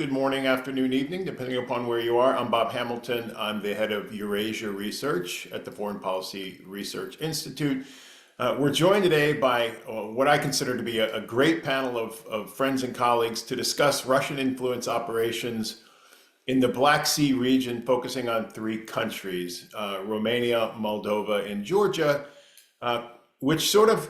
good morning, afternoon, evening, depending upon where you are. I'm Bob Hamilton. I'm the head of Eurasia Research at the Foreign Policy Research Institute. We're joined today by what I consider to be a great panel of friends and colleagues to discuss Russian influence operations in the Black Sea region, focusing on three countries, Romania, Moldova, and Georgia, which sort of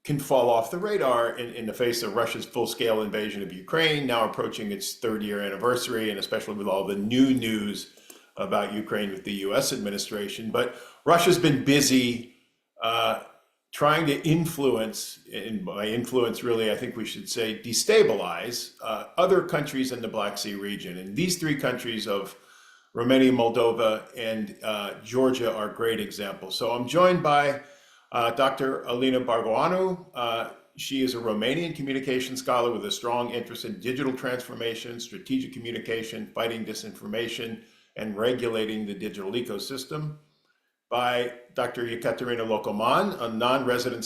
can fall off the radar in the face of Russia's full-scale invasion of Ukraine, now approaching its third-year anniversary, and especially with all the new news about Ukraine with the US administration. But Russia's been busy trying to influence, and by influence really I think we should say destabilize, other countries in the Black Sea region. And these three countries of Romania, Moldova, and Georgia are great examples. So I'm joined by Dr. Alina Bargoanu. She is a Romanian communication scholar with a strong interest in digital transformation, strategic communication, fighting disinformation, and regulating the digital ecosystem. By Dr. Ekaterina Lokoman, a non-resident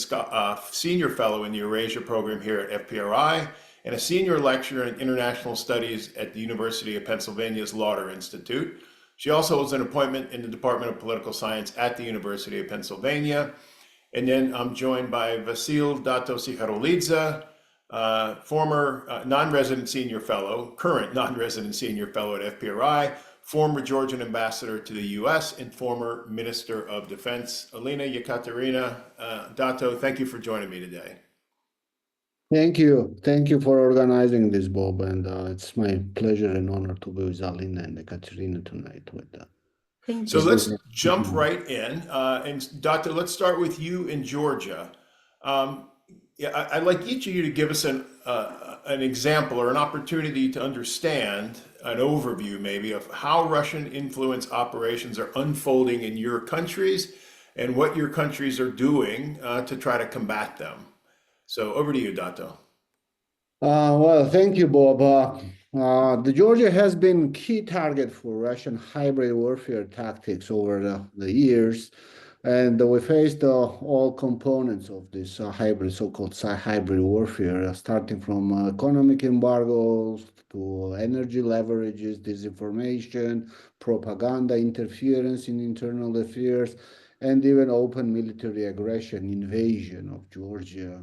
senior fellow in the Eurasia program here at FPRI, and a senior lecturer in international studies at the University of Pennsylvania's Lauder Institute. She also holds an appointment in the Department of Political Science at the University of Pennsylvania. And then I'm joined by Vasil Dato Sikharolidze, former non-resident senior fellow, current non-resident senior fellow at FPRI, former Georgian ambassador to the US, and former Minister of Defense. Alina, Yekaterina, Dato, thank you for joining me today. Thank you. Thank you for organizing this, Bob. And it's my pleasure and honor to be with Alina and Yekaterina tonight with that. So let's jump right in. And Dr., let's start with you in Georgia. I'd like each of you to give us an example or an opportunity to understand, an overview maybe, of how Russian influence operations are unfolding in your countries and what your countries are doing to try to combat them. So over to you, Dato. Well, thank you, Bob. The Georgia has been key target for Russian hybrid warfare tactics over the years, and we faced all components of this hybrid, so-called hybrid warfare, starting from economic embargoes to energy leverages, disinformation, propaganda, interference in internal affairs, and even open military aggression, invasion of Georgia,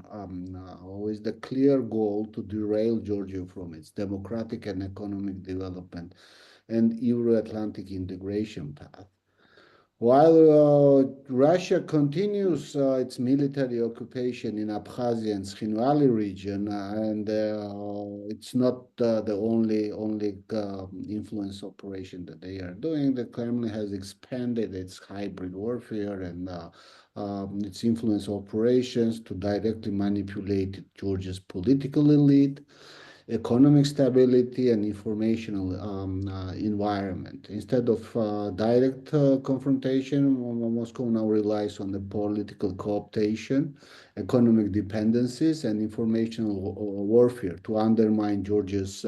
with the clear goal to derail Georgia from its democratic and economic development and Euro-Atlantic integration path. While Russia continues its military occupation in Abkhazia and Tkhinvali region, and it's not the only influence operation that they are doing, the Kremlin has expanded its hybrid warfare and its influence operations to directly manipulate Georgia's political elite, economic stability, and informational environment. Instead of direct confrontation, Moscow now relies on the political cooptation, economic dependencies, and informational warfare to undermine Georgia's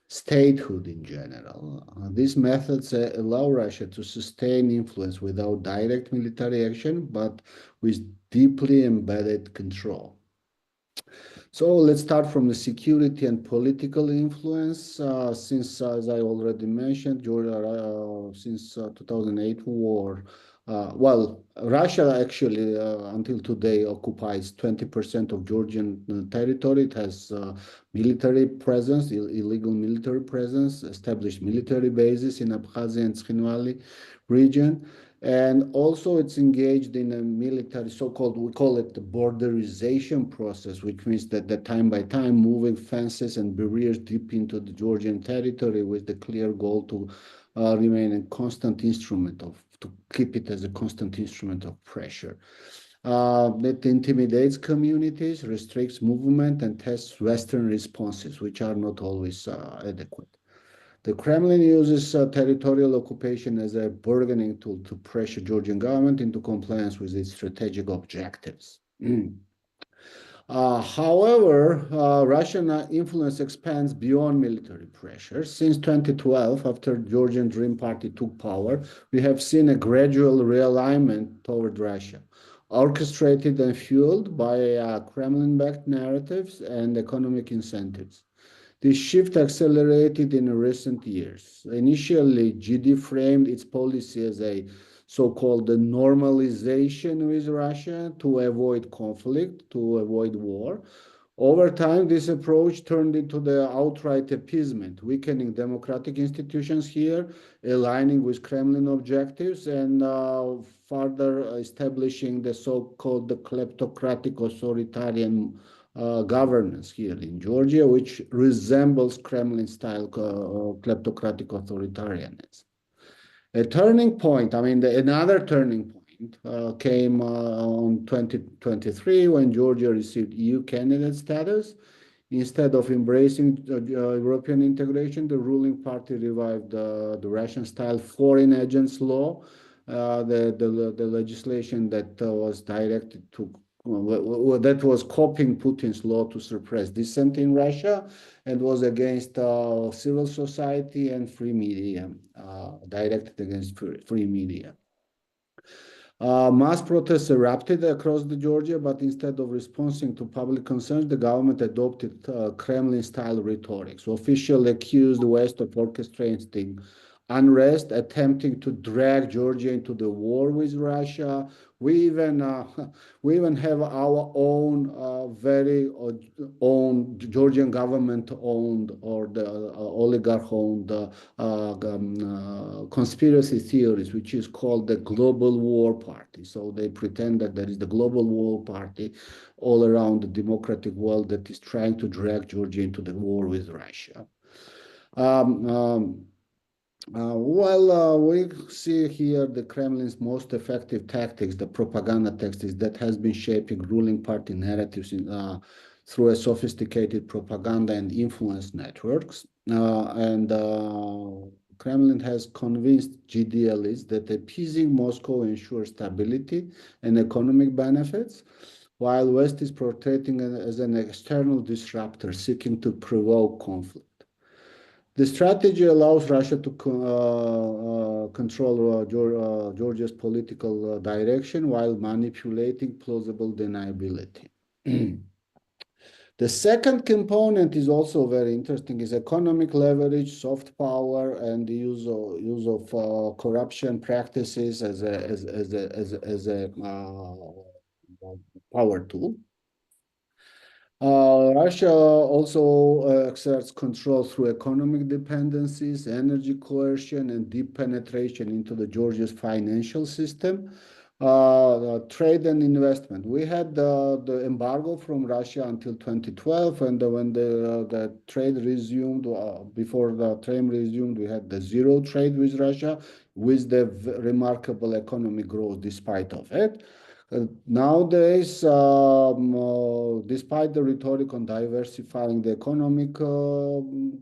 statehood in general. These methods allow Russia to sustain influence without direct military action, but with deeply embedded control. So let's start from the security and political influence. Since, as I already mentioned, Georgia, since 2008 war, Russia actually until today occupies 20% of Georgian territory. It has military presence, illegal military presence, established military bases in Abkhazia and Tkhinvali region. And also it's engaged in a military, so-called, we call it the borderization process, which means that the time by time moving fences and barriers deep into the Georgian territory with the clear goal to remain a constant instrument to keep it as a constant instrument of pressure. That intimidates communities, restricts movement, and tests Western responses, which are not always adequate. The Kremlin uses territorial occupation as a bargaining tool to pressure Georgian government into compliance with its strategic objectives. However, Russian influence expands beyond military pressure. Since 2012, after Georgian Dream Party took power, we have seen a gradual realignment toward Russia, orchestrated and fueled by Kremlin-backed narratives and economic incentives. This shift accelerated in recent years. Initially, GD framed its policy as a so-called normalization with Russia to avoid conflict, to avoid war. Over time, this approach turned into the outright appeasement, weakening democratic institutions here, aligning with Kremlin objectives, and further establishing the so-called kleptocratic authoritarian governance here in Georgia, which resembles Kremlin-style kleptocratic authoritarianism. A turning point, another turning point came on 2023 when Georgia received EU candidate status. Instead of embracing European integration, the ruling party revived the Russian-style foreign agents law, the legislation that was directed to that was copying Putin's law to suppress dissent in Russia and was against civil society and free media, directed against free media. Mass protests erupted across Georgia, but instead of responding to public concerns, the government adopted Kremlin-style rhetoric. So officials accused the West of orchestrating unrest, attempting to drag Georgia into the war with Russia. We even have our own very own Georgian government-owned or the oligarch-owned conspiracy theories, which is called the Global War Party. So they pretend that there is the Global War Party all around the democratic world that is trying to drag Georgia into the war with Russia. We see here the Kremlin's most effective tactics, the propaganda tactics that has been shaping ruling party narratives through a sophisticated propaganda and influence networks. Kremlin has convinced GD elites that appeasing Moscow ensures stability and economic benefits, while West is portraying it as an external disruptor seeking to provoke conflict. The strategy allows Russia to control Georgia's political direction while manipulating plausible deniability. The second component is also very interesting, is economic leverage, soft power, and the use of corruption practices as a power tool. Russia also exerts control through economic dependencies, energy coercion, and deep penetration into Georgia's financial system. Trade and investment. We had the embargo from Russia until 2012, and when the trade resumed, before the trade resumed, we had the zero trade with Russia, with the remarkable economic growth despite of it. Nowadays, despite the rhetoric on diversifying the economic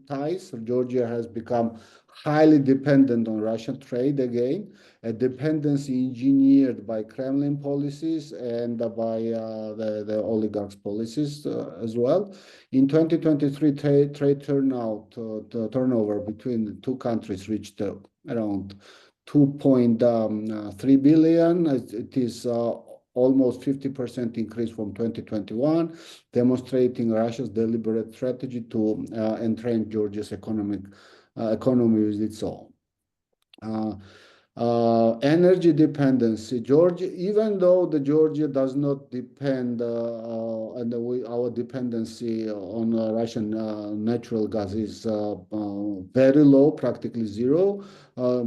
ties, Georgia has become highly dependent on Russian trade again, a dependency engineered by Kremlin policies and by the oligarchs' policies as well. In 2023, trade turnover between the two countries reached around 2.3 billion. It is almost 50% increase from 2021, demonstrating Russia's deliberate strategy to entrench Georgia's economy with its own. Energy dependency. Georgia, even though Georgia does not depend, and our dependency on Russian natural gas is very low, practically zero,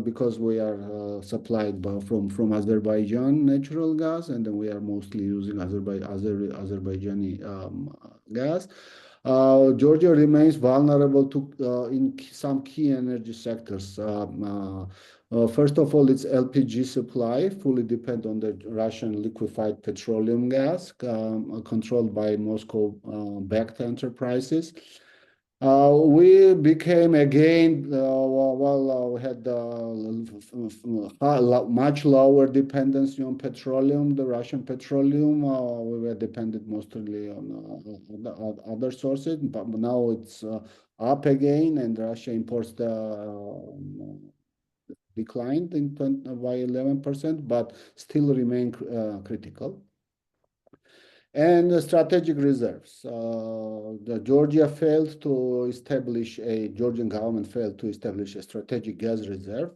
because we are supplied from Azerbaijan natural gas, and then we are mostly using Azerbaijani gas. Georgia remains vulnerable to in some key energy sectors. First of all, its LPG supply fully depends on the Russian liquefied petroleum gas controlled by Moscow-backed enterprises. We became again, we had much lower dependency on petroleum, the Russian petroleum. We were dependent mostly on other sources, but now it's up again, and Russia imports declined by 11%, but still remain critical. And strategic reserves. The Georgian government failed to establish a strategic gas reserve,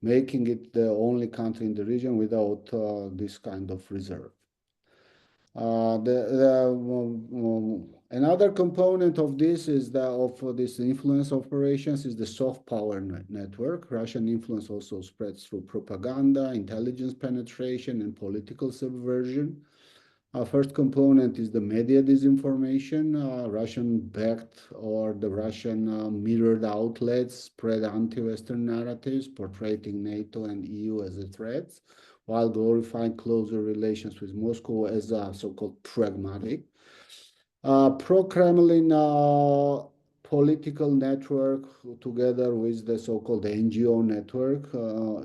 making it the only country in the region without this kind of reserve. Another component of this is this influence operations is the soft power network. Russian influence also spreads through propaganda, intelligence penetration, and political subversion. First component is the media disinformation. Russian-backed or the Russian mirrored outlets spread anti-Western narratives, portraying NATO and EU as a threats, while glorifying closer relations with Moscow as a so-called pragmatic. Pro-Kremlin political network together with the so-called NGO network.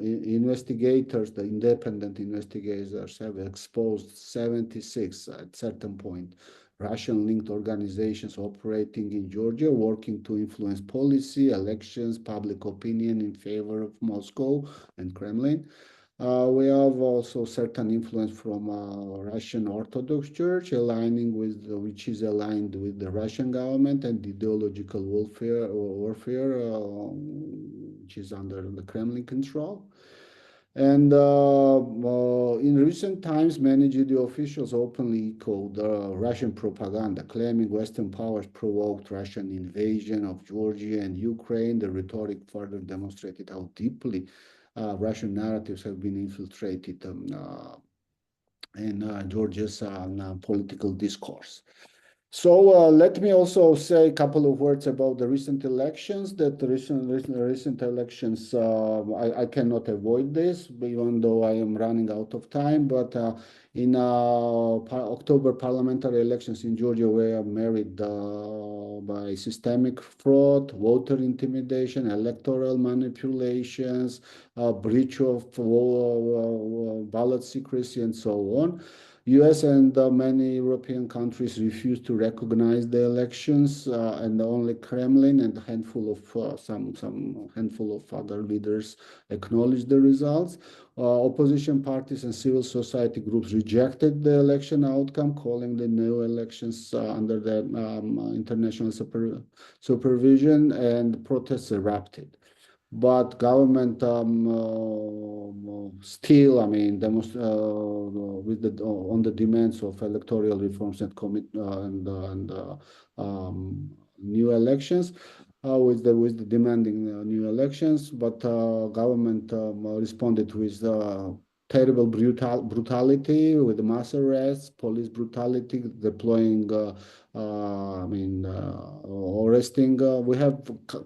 Investigators, the independent investigators have exposed 76 at certain point Russian-linked organizations operating in Georgia, working to influence policy, elections, public opinion in favor of Moscow and Kremlin. We have also certain influence from Russian Orthodox Church, which is aligned with the Russian government and ideological warfare, which is under the Kremlin control. And in recent times, many GDO officials openly echoed Russian propaganda, claiming Western powers provoked Russian invasion of Georgia and Ukraine. The rhetoric further demonstrated how deeply Russian narratives have been infiltrated in Georgia's political discourse. So let me also say a couple of words about the recent elections. Recent elections, I cannot avoid this, even though I am running out of time. But in October parliamentary elections in Georgia were marred by systemic fraud, voter intimidation, electoral manipulations, breach of ballot secrecy, and so on. US and many European countries refused to recognize the elections, and only Kremlin and a handful of some handful of other leaders acknowledged the results. Opposition parties and civil society groups rejected the election outcome, calling the new elections under the international supervision, and protests erupted. But government still, I mean, on the demands of electoral reforms and new elections, with the demanding new elections, but government responded with terrible brutality, with mass arrests, police brutality, deploying arresting.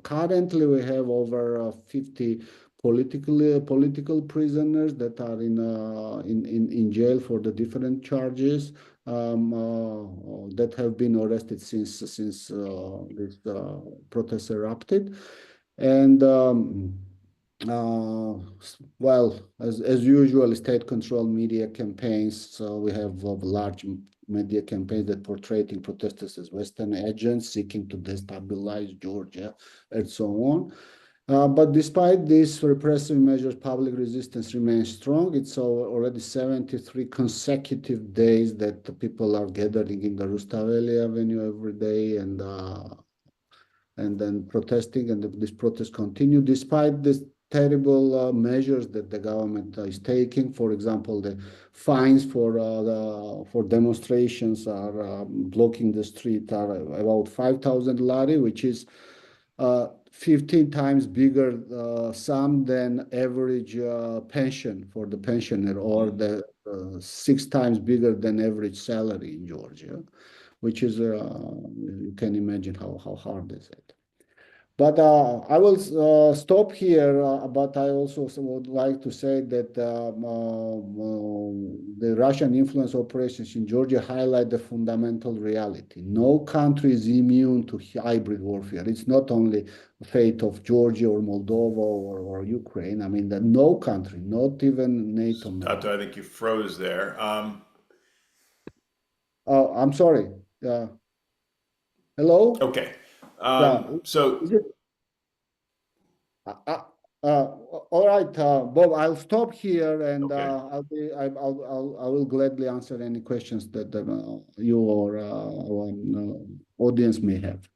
Currently we have over 50 political prisoners that are in jail for the different charges that have been arrested since this protest erupted. And well, as usual, state-controlled media campaigns. So we have large media campaigns that portraying protesters as Western agents seeking to destabilize Georgia, and so on. But despite these repressive measures, public resistance remains strong. It's already 73 consecutive days that the people are gathering in the Rustaveli Avenue every day and then protesting, and this protest continue despite this terrible measures that the government is taking. For example, the fines for demonstrations are blocking the street are about 5,000 lari, which is 15 times bigger sum than average pension for the pensioner, or the 6 times bigger than average salary in Georgia, which is you can imagine how hard is it. But I will stop here. But I also would like to say that the Russian influence operations in Georgia highlight the fundamental reality. No country is immune to hybrid warfare. It's not only the fate of Georgia or Moldova or Ukraine. I mean, that no country, not even NATO members. I think you froze there. Oh, I'm sorry. Hello? Okay. Yeah. So Is it? All right, Bob, I'll stop here, and Okay. I will gladly answer any questions that you or our audience may have.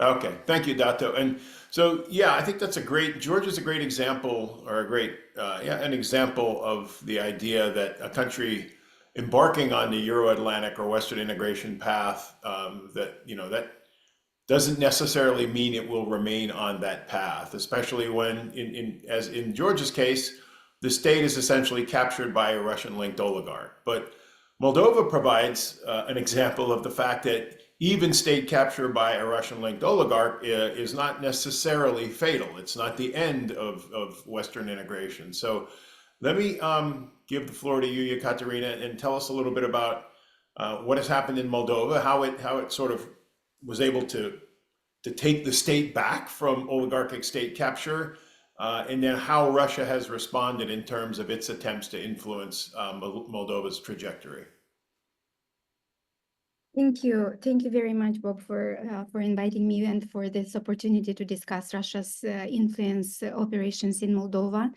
Okay, thank you, Dato. And so, yeah, I think that's a great, Georgia's a great example, or a great, yeah, an example of the idea that a country embarking on the Euro-Atlantic or Western integration path, that doesn't necessarily mean it will remain on that path, especially when, as in Georgia's case, the state is essentially captured by a Russian-linked oligarch. But Moldova provides an example of the fact that even state capture by a Russian-linked oligarch is not necessarily fatal. It's not the end of Western integration. So let me give the floor to you, Ekaterina, and tell us a little bit about what has happened in Moldova, how it sort of was able to take the state back from oligarchic state capture, and then how Russia has responded in terms of its attempts to influence Moldova's trajectory. Thank you very much, Bob, for inviting me and for this opportunity to discuss Russia's influence operations in Moldova.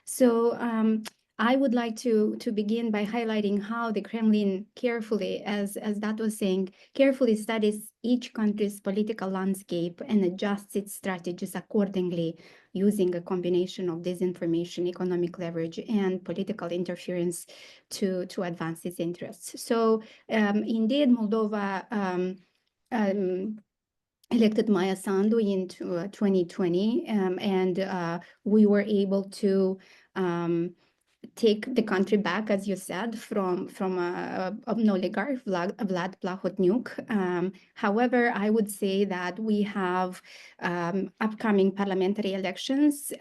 So I would like to begin by highlighting how the Kremlin carefully, as that was saying, carefully studies each country's political landscape and adjusts its strategies accordingly, using a combination of disinformation, economic leverage, and political interference to advance its interests. So indeed, Moldova elected Maya Sandu in 2020, and we were able to take the country back, as you said, from an oligarch, Vlad Plahotniuc. However, I would say that we have upcoming parliamentary elections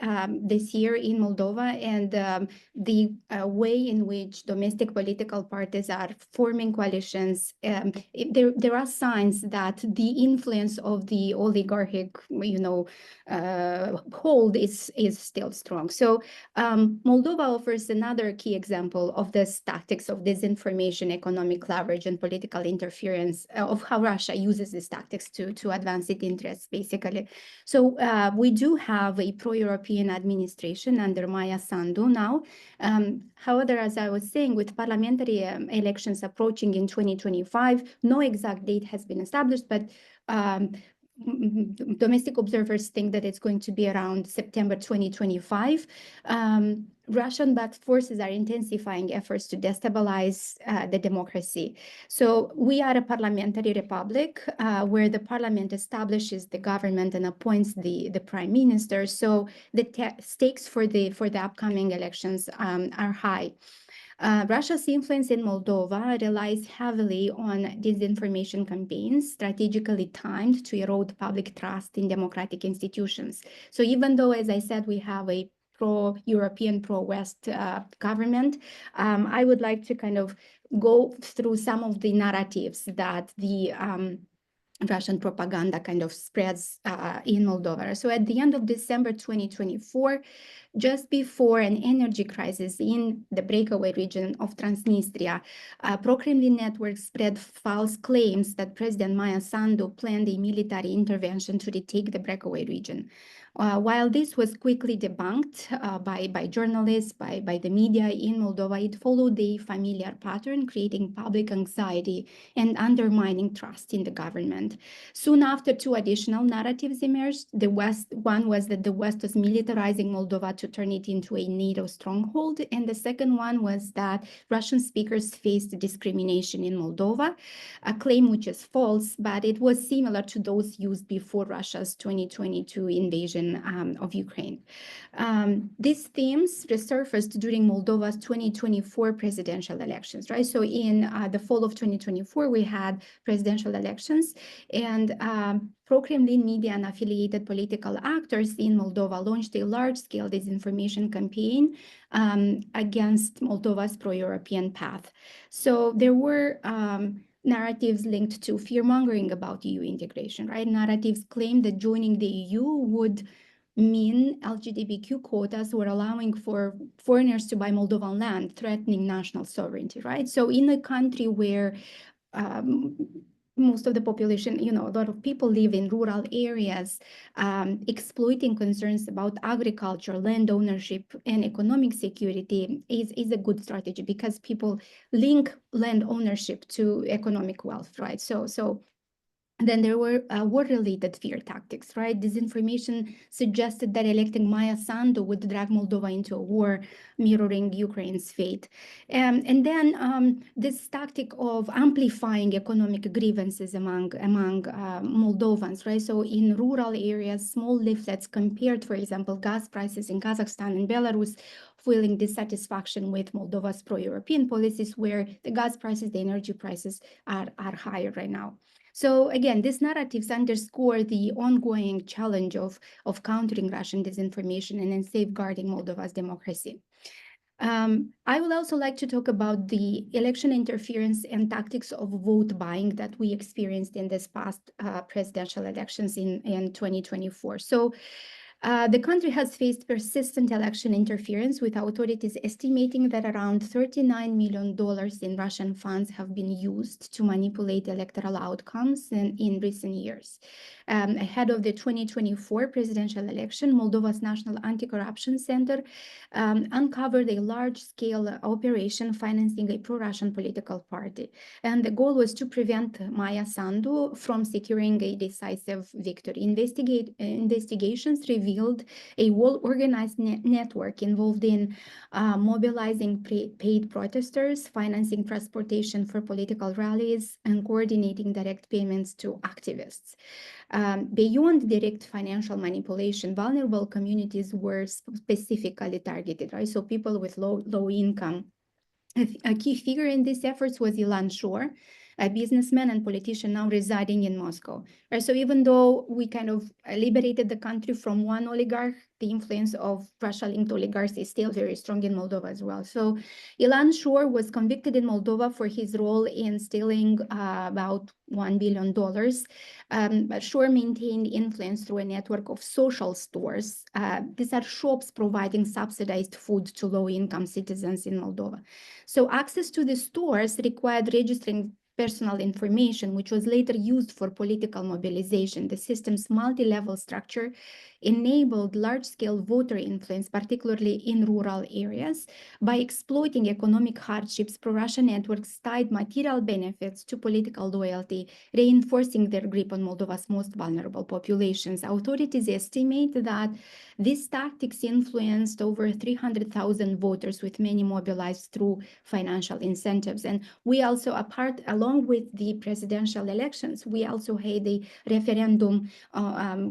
this year in Moldova, and the way in which domestic political parties are forming coalitions, there are signs that the influence of the oligarchic, hold is still strong. So Moldova offers another key example of this tactics of disinformation, economic leverage, and political interference, of how Russia uses these tactics to advance its interests, basically. So we do have a pro-European administration under Maya Sandu now. However, as I was saying, with parliamentary elections approaching in 2025, no exact date has been established, but domestic observers think that it's going to be around September 2025. Russian-backed forces are intensifying efforts to destabilize the democracy. So we are a parliamentary republic where the parliament establishes the government and appoints the prime minister. So the stakes for the upcoming elections are high. Russia's influence in Moldova relies heavily on disinformation campaigns, strategically timed to erode public trust in democratic institutions. So even though, as I said, we have a pro-European, pro-West government, I would like to kind of go through some of the narratives that the Russian propaganda kind of spreads in Moldova. So at the end of December 2024, just before an energy crisis in the breakaway region of Transnistria, pro-Kremlin networks spread false claims that President Maya Sandu planned a military intervention to retake the breakaway region. While this was quickly debunked by journalists, by the media in Moldova, it followed a familiar pattern, creating public anxiety and undermining trust in the government. Soon after, two additional narratives emerged. One was that the West was militarizing Moldova to turn it into a NATO stronghold, and the second one was that Russian speakers faced discrimination in Moldova, a claim which is false, but it was similar to those used before Russia's 2022 invasion of Ukraine. These themes resurfaced during Moldova's 2024 presidential elections, right? So in the fall of 2024, we had presidential elections, and pro-Kremlin media and affiliated political actors in Moldova launched a large-scale disinformation campaign against Moldova's pro-European path. So there were narratives linked to fear-mongering about EU integration, right? Narratives claimed that joining the EU would mean LGBTQ quotas were allowing for foreigners to buy Moldovan land, threatening national sovereignty, right? So in a country where most of the population, a lot of people live in rural areas. Exploiting concerns about agriculture, land ownership, and economic security is a good strategy, because people link land ownership to economic wealth, right? So then there were war-related fear tactics, right? Disinformation suggested that electing Maya Sandu would drag Moldova into a war, mirroring Ukraine's fate. And then this tactic of amplifying economic grievances among Moldovans, right? So in rural areas, small leaflets compared, for example, gas prices in Kazakhstan and Belarus, feeling dissatisfaction with Moldova's pro-European policies, where the gas prices, the energy prices are higher right now. So again, these narratives underscore the ongoing challenge of countering Russian disinformation and then safeguarding Moldova's democracy. I would also like to talk about the election interference and tactics of vote buying that we experienced in this past presidential elections in 2024. So the country has faced persistent election interference, with authorities estimating that around $39 million in Russian funds have been used to manipulate electoral outcomes in recent years. Ahead of the 2024 presidential election, Moldova's National Anti-Corruption Center uncovered a large-scale operation financing a pro-Russian political party. And the goal was to prevent Maya Sandu from securing a decisive victory. Investigations revealed a well-organized network involved in mobilizing paid protesters, financing transportation for political rallies, and coordinating direct payments to activists. Beyond direct financial manipulation, vulnerable communities were specifically targeted, right? So people with low income. A key figure in these efforts was Ilan Shor, a businessman and politician now residing in Moscow. Right? So even though we kind of liberated the country from one oligarch, the influence of Russia-linked oligarchs is still very strong in Moldova as well. So Ilan Shor was convicted in Moldova for his role in stealing about $1 billion. But Shor maintained influence through a network of social stores. These are shops providing subsidized food to low-income citizens in Moldova. So access to the stores required registering personal information, which was later used for political mobilization. The system's multi-level structure enabled large-scale voter influence, particularly in rural areas. By exploiting economic hardships, pro-Russian networks tied material benefits to political loyalty, reinforcing their grip on Moldova's most vulnerable populations. Authorities estimate that these tactics influenced over 300,000 voters, with many mobilized through financial incentives. And we also, along with the presidential elections, we also had a referendum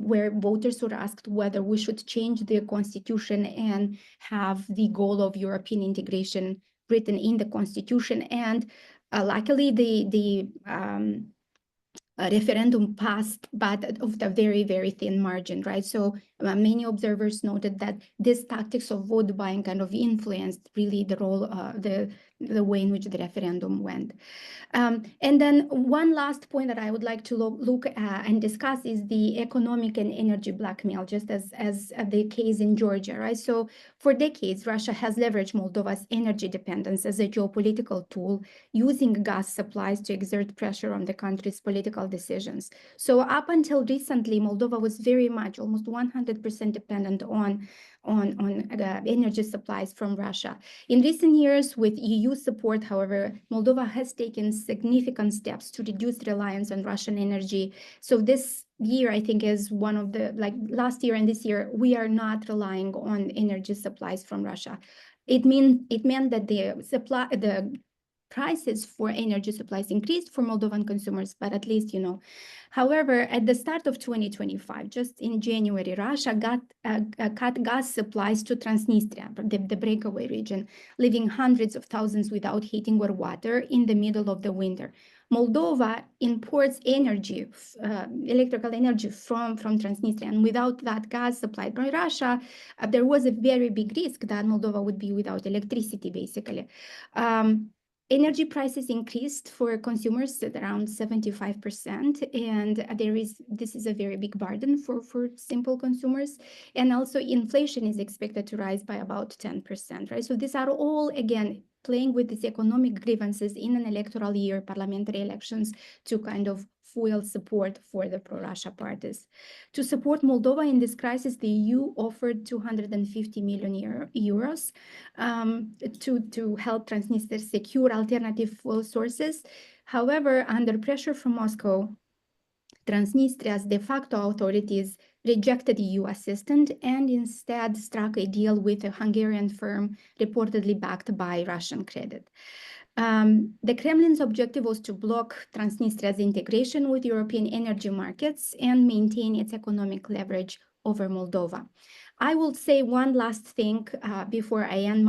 where voters were asked whether we should change the constitution and have the goal of European integration written in the constitution. And luckily, the referendum passed, but of the very, very thin margin, right? So many observers noted that these tactics of vote buying kind of influenced really the role, the way in which the referendum went. And then one last point that I would like to look at and discuss is the economic and energy blackmail, just as the case in Georgia, right? So for decades, Russia has leveraged Moldova's energy dependence as a geopolitical tool, using gas supplies to exert pressure on the country's political decisions. So up until recently, Moldova was very much, almost 100% dependent on energy supplies from Russia. In recent years, with EU support, however, Moldova has taken significant steps to reduce reliance on Russian energy. So this year, I think, is one of the, like last year and this year, we are not relying on energy supplies from Russia. It meant that the prices for energy supplies increased for Moldovan consumers, but at least, However, at the start of 2025, just in January, Russia cut gas supplies to Transnistria, the breakaway region, leaving hundreds of thousands without heating or water in the middle of the winter. Moldova imports energy, electrical energy from Transnistria, and without that gas supplied by Russia, there was a very big risk that Moldova would be without electricity, basically. Energy prices increased for consumers at around 75%, and this is a very big burden for simple consumers. And also inflation is expected to rise by about 10%, right? So these are all, again, playing with these economic grievances in an electoral year, parliamentary elections, to kind of fuel support for the pro-Russia parties. To support Moldova in this crisis, the EU offered 250 million euros to help Transnistria secure alternative fuel sources. However, under pressure from Moscow, Transnistria's de facto authorities rejected EU assistance and instead struck a deal with a Hungarian firm reportedly backed by Russian credit. The Kremlin's objective was to block Transnistria's integration with European energy markets and maintain its economic leverage over Moldova. I will say one last thing before I end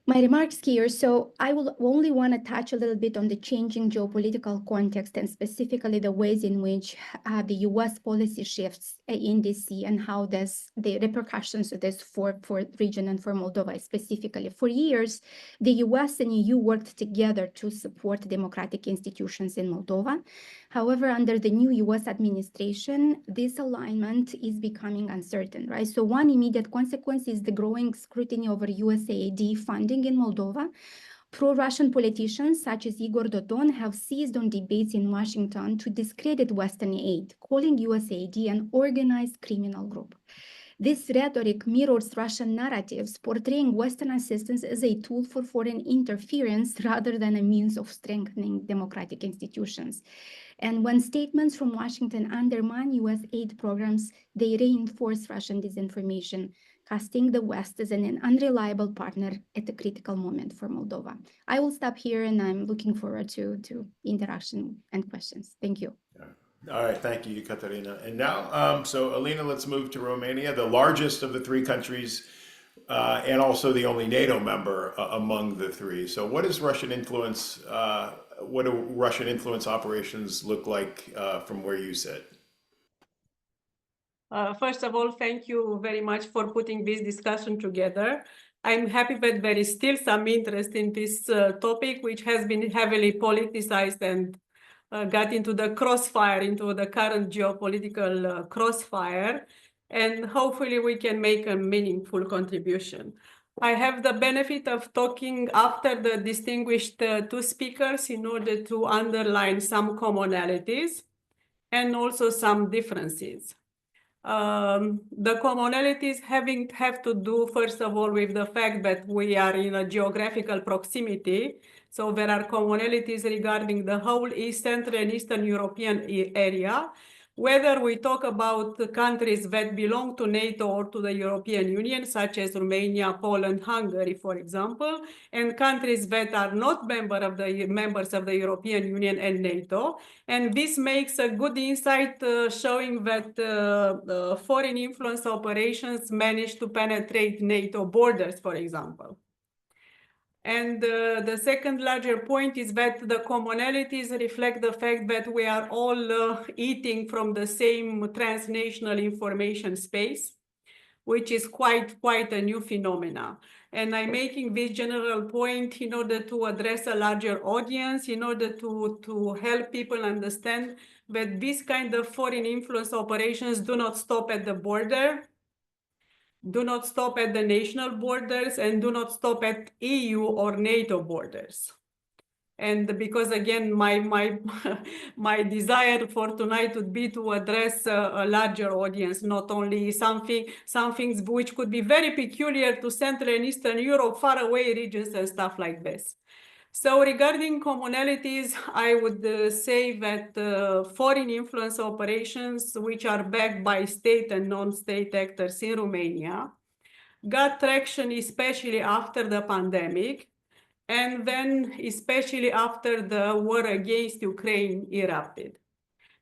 my remarks here. So I will only want to touch a little bit on the changing geopolitical context and specifically the ways in which the US policy shifts in DC and how the repercussions of this for region and for Moldova specifically. For years, the US and EU worked together to support democratic institutions in Moldova. However, under the new US administration, this alignment is becoming uncertain, right? So one immediate consequence is the growing scrutiny over USAID funding in Moldova. Pro-Russian politicians such as Igor Dodon have seized on debates in Washington to discredit Western aid, calling USAID an organized criminal group. This rhetoric mirrors Russian narratives, portraying Western assistance as a tool for foreign interference rather than a means of strengthening democratic institutions. And when statements from Washington undermine US aid programs, they reinforce Russian disinformation, casting the West as an unreliable partner at a critical moment for Moldova. I will stop here and I'm looking forward to interaction and questions. Thank you. All right, thank you, Katerina. And now, so Alina, let's move to Romania, the largest of the three countries and also the only NATO member among the three. So what is Russian influence? What do Russian influence operations look like from where you sit? First of all, thank you very much for putting this discussion together. I'm happy that there is still some interest in this topic, which has been heavily politicized and got into the crossfire, into the current geopolitical crossfire. And hopefully we can make a meaningful contribution. I have the benefit of talking after the distinguished two speakers in order to underline some commonalities and also some differences. The commonalities have to do, first of all, with the fact that we are in a geographical proximity. So there are commonalities regarding the whole East Central and Eastern European area, whether we talk about the countries that belong to NATO or to the European Union, such as Romania, Poland, Hungary, for example, and countries that are not members of the European Union and NATO. And this makes a good insight showing that foreign influence operations manage to penetrate NATO borders, for example. And the second larger point is that the commonalities reflect the fact that we are all eating from the same transnational information space, which is quite a new phenomena. And I'm making this general point in order to address a larger audience, in order to help people understand that this kind of foreign influence operations do not stop at the border, do not stop at the national borders, and do not stop at EU or NATO borders. And because again, my desire for tonight would be to address a larger audience, not only some things which could be very peculiar to Central and Eastern Europe, far away regions and stuff like this. So regarding commonalities, I would say that foreign influence operations, which are backed by state and non-state actors in Romania, got traction especially after the pandemic, and then especially after the war against Ukraine erupted.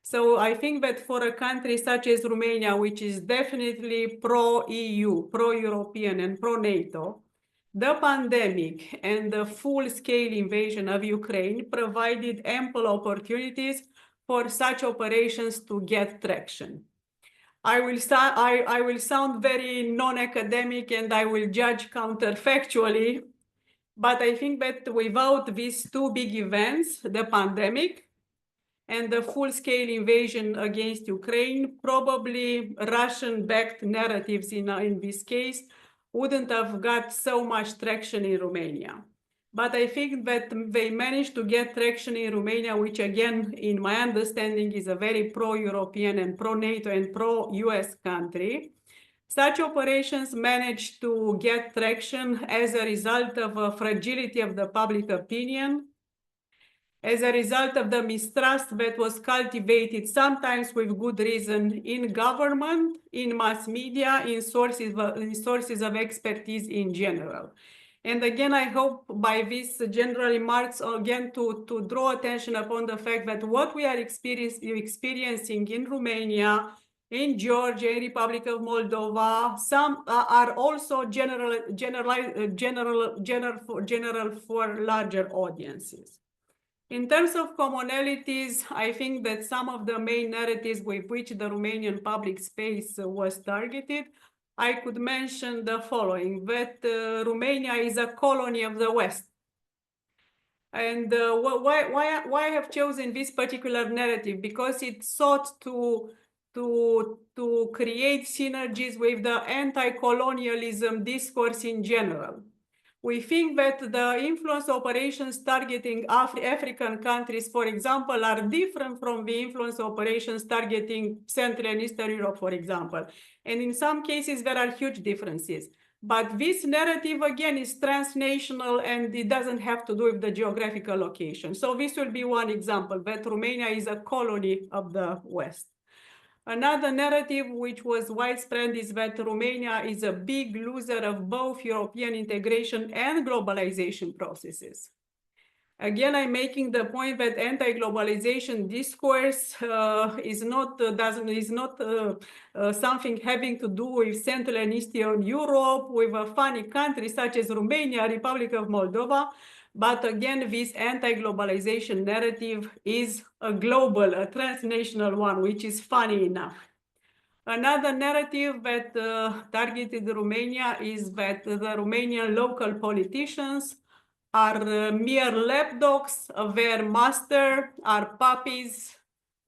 So I think that for a country such as Romania, which is definitely pro-EU, pro-European, and pro-NATO, the pandemic and the full-scale invasion of Ukraine provided ample opportunities for such operations to get traction. I will sound very non-academic and I will judge counterfactually, but I think that without these two big events, the pandemic and the full-scale invasion against Ukraine, probably Russian-backed narratives in this case wouldn't have got so much traction in Romania. But I think that they managed to get traction in Romania, which again, in my understanding, is a very pro-European and pro-NATO and pro-US country. Such operations managed to get traction as a result of a fragility of the public opinion, as a result of the mistrust that was cultivated, sometimes with good reason, in government, in mass media, in sources of expertise in general. And again, I hope by these general remarks, again, to draw attention upon the fact that what we are experiencing in Romania, in Georgia, in Republic of Moldova, some are also general for larger audiences. In terms of commonalities, I think that some of the main narratives with which the Romanian public space was targeted, I could mention the following, that Romania is a colony of the West. And why I have chosen this particular narrative? Because it sought to create synergies with the anti-colonialism discourse in general. We think that the influence operations targeting African countries, for example, are different from the influence operations targeting Central and Eastern Europe, for example. And in some cases, there are huge differences. But this narrative, again, is transnational and it doesn't have to do with the geographical location. So this will be one example, that Romania is a colony of the West. Another narrative which was widespread is that Romania is a big loser of both European integration and globalization processes. Again, I'm making the point that anti-globalization discourse is not something having to do with Central and Eastern Europe, with a funny country such as Romania, Republic of Moldova. But again, this anti-globalization narrative is a global, a transnational one, which is funny enough. Another narrative that targeted Romania is that the Romanian local politicians are mere lapdogs of their master, are puppies.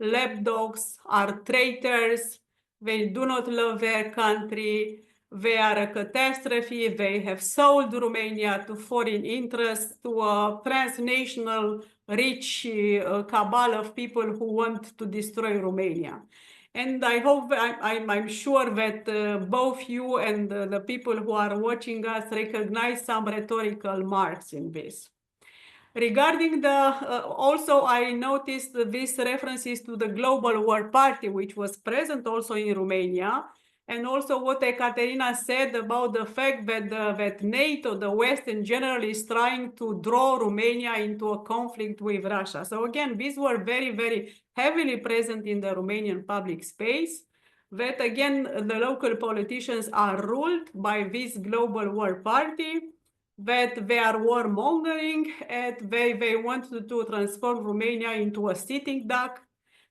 Lapdogs are traitors. They do not love their country. They are a catastrophe. They have sold Romania to foreign interests, to a transnational rich cabal of people who want to destroy Romania. And I hope, I'm sure that both you and the people who are watching us recognize some rhetorical marks in this. Regarding also I noticed these references to the Global War Party, which was present also in Romania, and also what Ekaterina said about the fact that that NATO, the West in general, is trying to draw Romania into a conflict with Russia. So again, these were very, very heavily present in the Romanian public space. That again, the local politicians are ruled by this Global War Party, that they are warmongering, and they want to transform Romania into a sitting duck,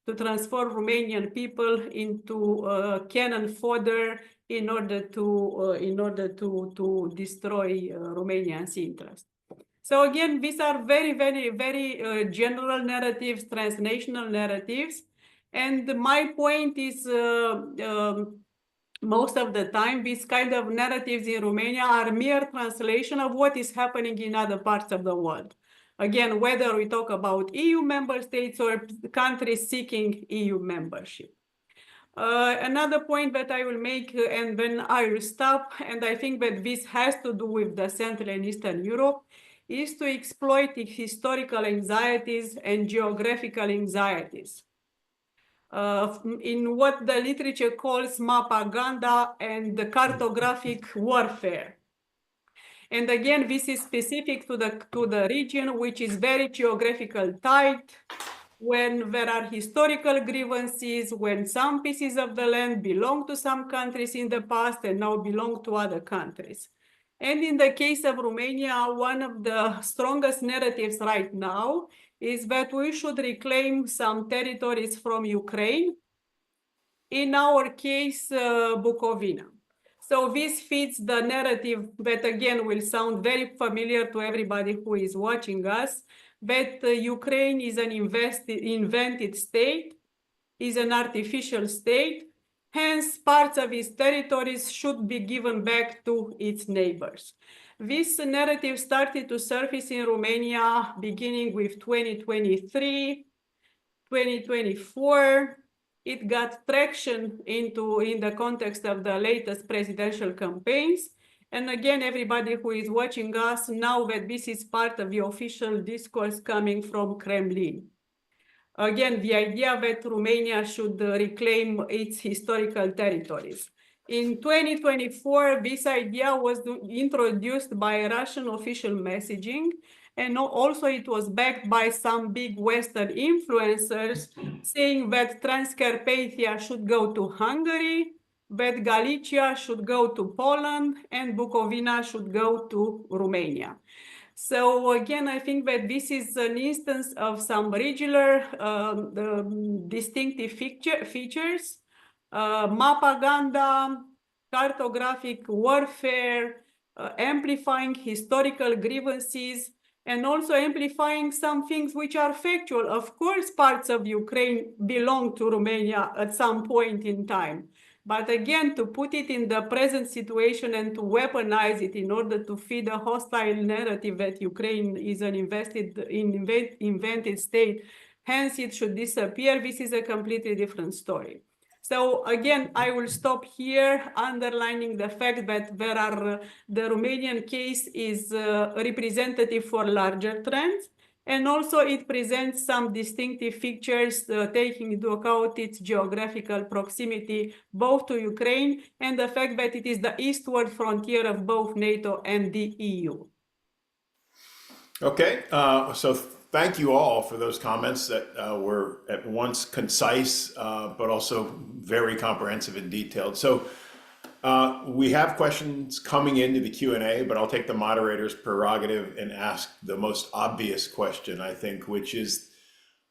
to transform Romanian people into cannon fodder in order to destroy Romanians' interests. So again, these are very, very, very general narratives, transnational narratives. And my point is most of the time, these kind of narratives in Romania are mere translation of what is happening in other parts of the world. Again, whether we talk about EU member states or countries seeking EU membership. Another point that I will make, and then I will stop, and I think that this has to do with the Central and Eastern Europe, is to exploit historical anxieties and geographical anxieties. In what the literature calls mapaganda and the cartographic warfare. And again, this is specific to the region, which is very geographical tight, when there are historical grievances, when some pieces of the land belong to some countries in the past and now belong to other countries. And in the case of Romania, one of the strongest narratives right now is that we should reclaim some territories from Ukraine, in our case, Bukovina. So this fits the narrative that again will sound very familiar to everybody who is watching us, that Ukraine is an invented state, is an artificial state, Hence, parts of its territories should be given back to its neighbors. This narrative started to surface in Romania beginning with 2023, 2024. It got traction in the context of the latest presidential campaigns. And again, everybody who is watching us know that this is part of the official discourse coming from Kremlin. Again, the idea that Romania should reclaim its historical territories. In 2024, this idea was introduced by Russian official messaging, and also it was backed by some big Western influencers saying that Transcarpathia should go to Hungary, that Galicia should go to Poland, and Bukovina should go to Romania. So again, I think that this is an instance of some regional distinctive features, propaganda, cartographic warfare, amplifying historical grievances, and also amplifying some things which are factual. Of course, parts of Ukraine belong to Romania at some point in time. But again, to put it in the present situation and to weaponize it in order to feed a hostile narrative that Ukraine is an invented state, hence it should disappear, this is a completely different story. So again, I will stop here, underlining the fact that the Romanian case is representative for larger trends. And also it presents some distinctive features, taking into account its geographical proximity, both to Ukraine and the fact that it is the eastward frontier of both NATO and the EU. Okay, so thank you all for those comments that were at once concise, but also very comprehensive and detailed. So we have questions coming into the Q&A, but I'll take the moderator's prerogative and ask the most obvious question, I think, which is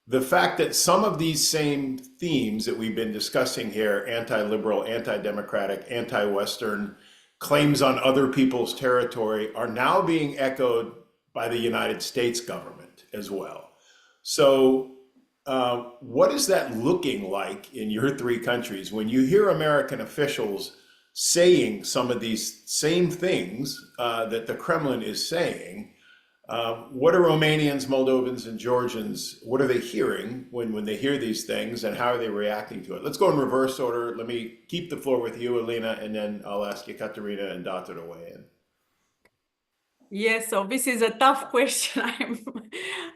the fact that some of these same themes that we've been discussing here, anti-liberal, anti-democratic, anti-Western, claims on other people's territory, are now being echoed by the United States government as well. So what is that looking like in your three countries when you hear American officials saying some of these same things that the Kremlin is saying? What are Romanians, Moldovans, and Georgians, what are they hearing when they hear these things, and how are they reacting to it? Let's go in reverse order. Let me keep the floor with you, Alina, and then I'll ask you, Katerina and Data, to weigh in. Yes, so this is a tough question.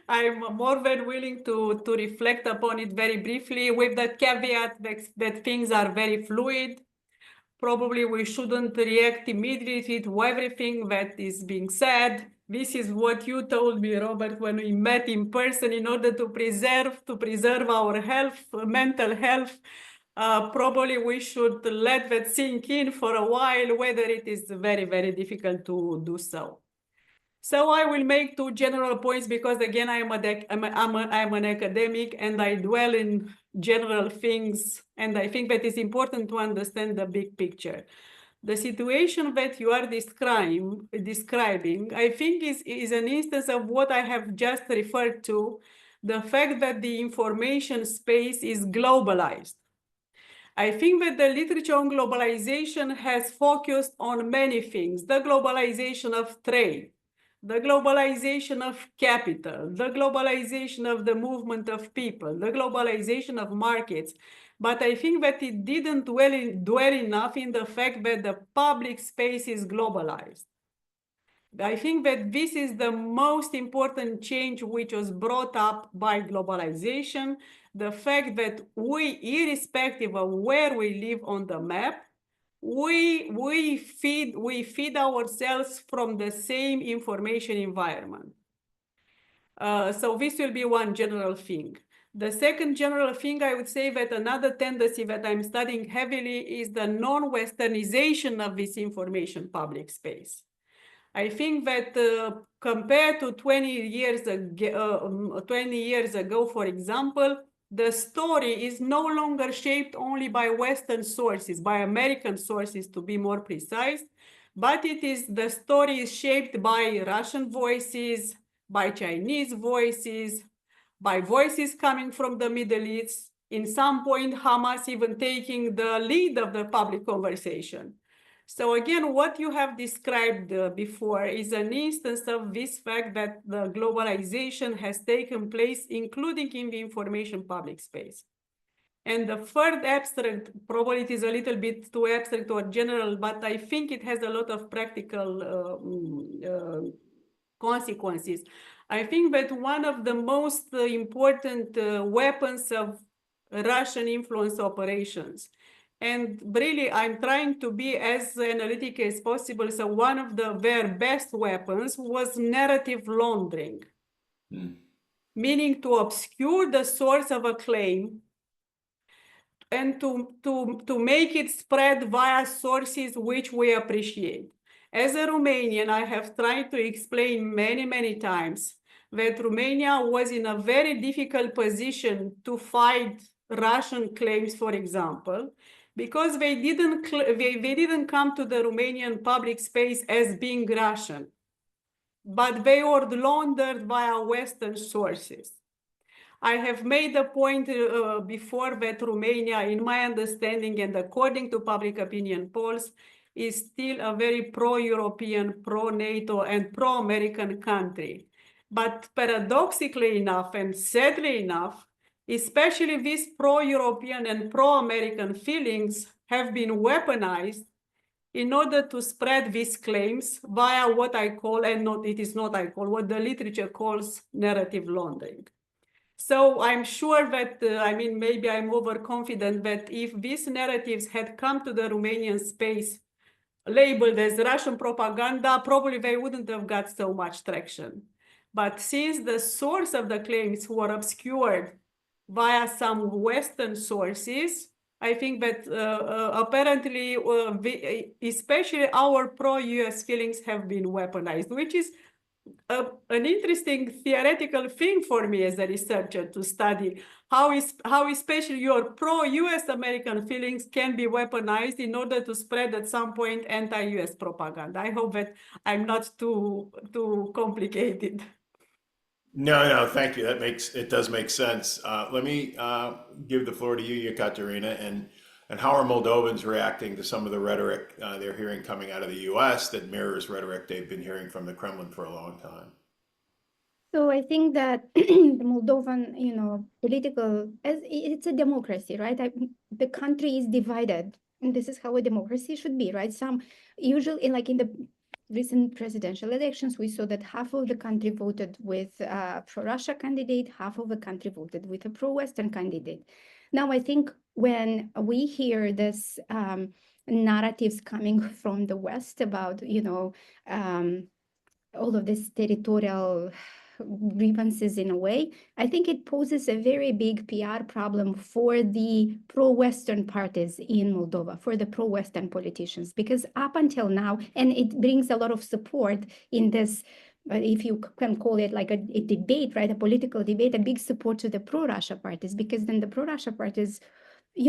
I'm more than willing to reflect upon it very briefly, with the caveat that things are very fluid. Probably we shouldn't react immediately to everything that is being said. This is what you told me, Robert, when we met in person, in order to preserve our health, mental health. Probably we should let that sink in for a while, whether it is very, very difficult to do so. So I will make two general points, because again, I'm an academic and I dwell in general things, and I think that it's important to understand the big picture. The situation that you are describing, I think is an instance of what I have just referred to, the fact that the information space is globalized. I think that the literature on globalization has focused on many things: the globalization of trade, the globalization of capital, the globalization of the movement of people, the globalization of markets. But I think that it didn't dwell enough in the fact that the public space is globalized. I think that this is the most important change which was brought up by globalization, the fact that we, irrespective of where we live on the map, we feed ourselves from the same information environment. So this will be one general thing. The second general thing, I would say that another tendency that I'm studying heavily is the non-Westernization of this information public space. I think that compared to 20 years ago, for example, the story is no longer shaped only by Western sources, by American sources to be more precise, but the story is shaped by Russian voices, by Chinese voices, by voices coming from the Middle East, In some point, Hamas even taking the lead of the public conversation. So again, what you have described before is an instance of this fact that the globalization has taken place, including in the information public space. And the third abstract, probably it is a little bit too abstract or general, but I think it has a lot of practical consequences. I think that one of the most important weapons of Russian influence operations, and really I'm trying to be as analytic as possible, so one of their best weapons was narrative laundering, meaning to obscure the source of a claim and to make it spread via sources which we appreciate. As a Romanian, I have tried to explain many times that Romania was in a very difficult position to fight Russian claims, for example, because they didn't come to the Romanian public space as being Russian, but they were laundered via Western sources. I have made the point before that Romania, in my understanding and according to public opinion polls, is still a very pro-European, pro-NATO, and pro-American country. But paradoxically enough, and sadly enough, especially these pro-European and pro-American feelings have been weaponized in order to spread these claims via what I call, and not, it is not I call, what the literature calls narrative laundering. So I'm sure that, I mean, maybe I'm overconfident that if these narratives had come to the Romanian space labeled as Russian propaganda, probably they wouldn't have got so much traction. But since the source of the claims were obscured via some Western sources, I think that apparently, especially our pro-US feelings have been weaponized, which is an interesting theoretical thing for me as a researcher to study how especially your pro-US American feelings can be weaponized in order to spread at some point anti-US propaganda. I hope that I'm not too complicated. No, thank you. It does make sense. Let me give the floor to you, Yekaterina, and how are Moldovans reacting to some of the rhetoric they're hearing coming out of the U.S. that mirrors rhetoric they've been hearing from the Kremlin for a long time? So I think that the Moldovan, political, it's a democracy, right? The country is divided, and this is how a democracy should be, right? Some usually, like in the recent presidential elections, we saw that half of the country voted with a pro-Russia candidate, half of the country voted with a pro-Western candidate. Now, I think when we hear this narratives coming from the West about, all of this territorial grievances in a way, I think it poses a very big PR problem for the pro-Western parties in Moldova, for the pro-Western politicians, because up until now, and it brings a lot of support in this, if you can call it like a debate, right, a political debate, a big support to the pro-Russia parties, because then the pro-Russia parties,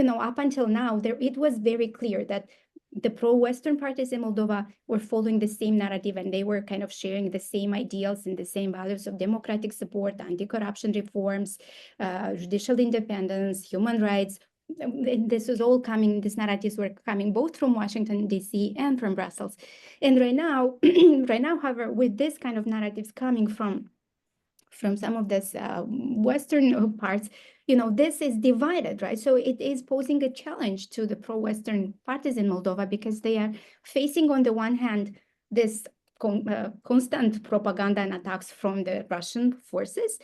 up until now, it was very clear that the pro-Western parties in Moldova were following the same narrative, and they were kind of sharing the same ideals and the same values of democratic support, anti-corruption reforms, judicial independence, human rights. And this was all coming, these narratives were coming both from Washington, D.C. and from Brussels. And right now, however, with this kind of narratives coming from some of this Western parts, this is divided, right? So it is posing a challenge to the pro-Western parties in Moldova, because they are facing, on the one hand, this constant propaganda and attacks from the Russian forces.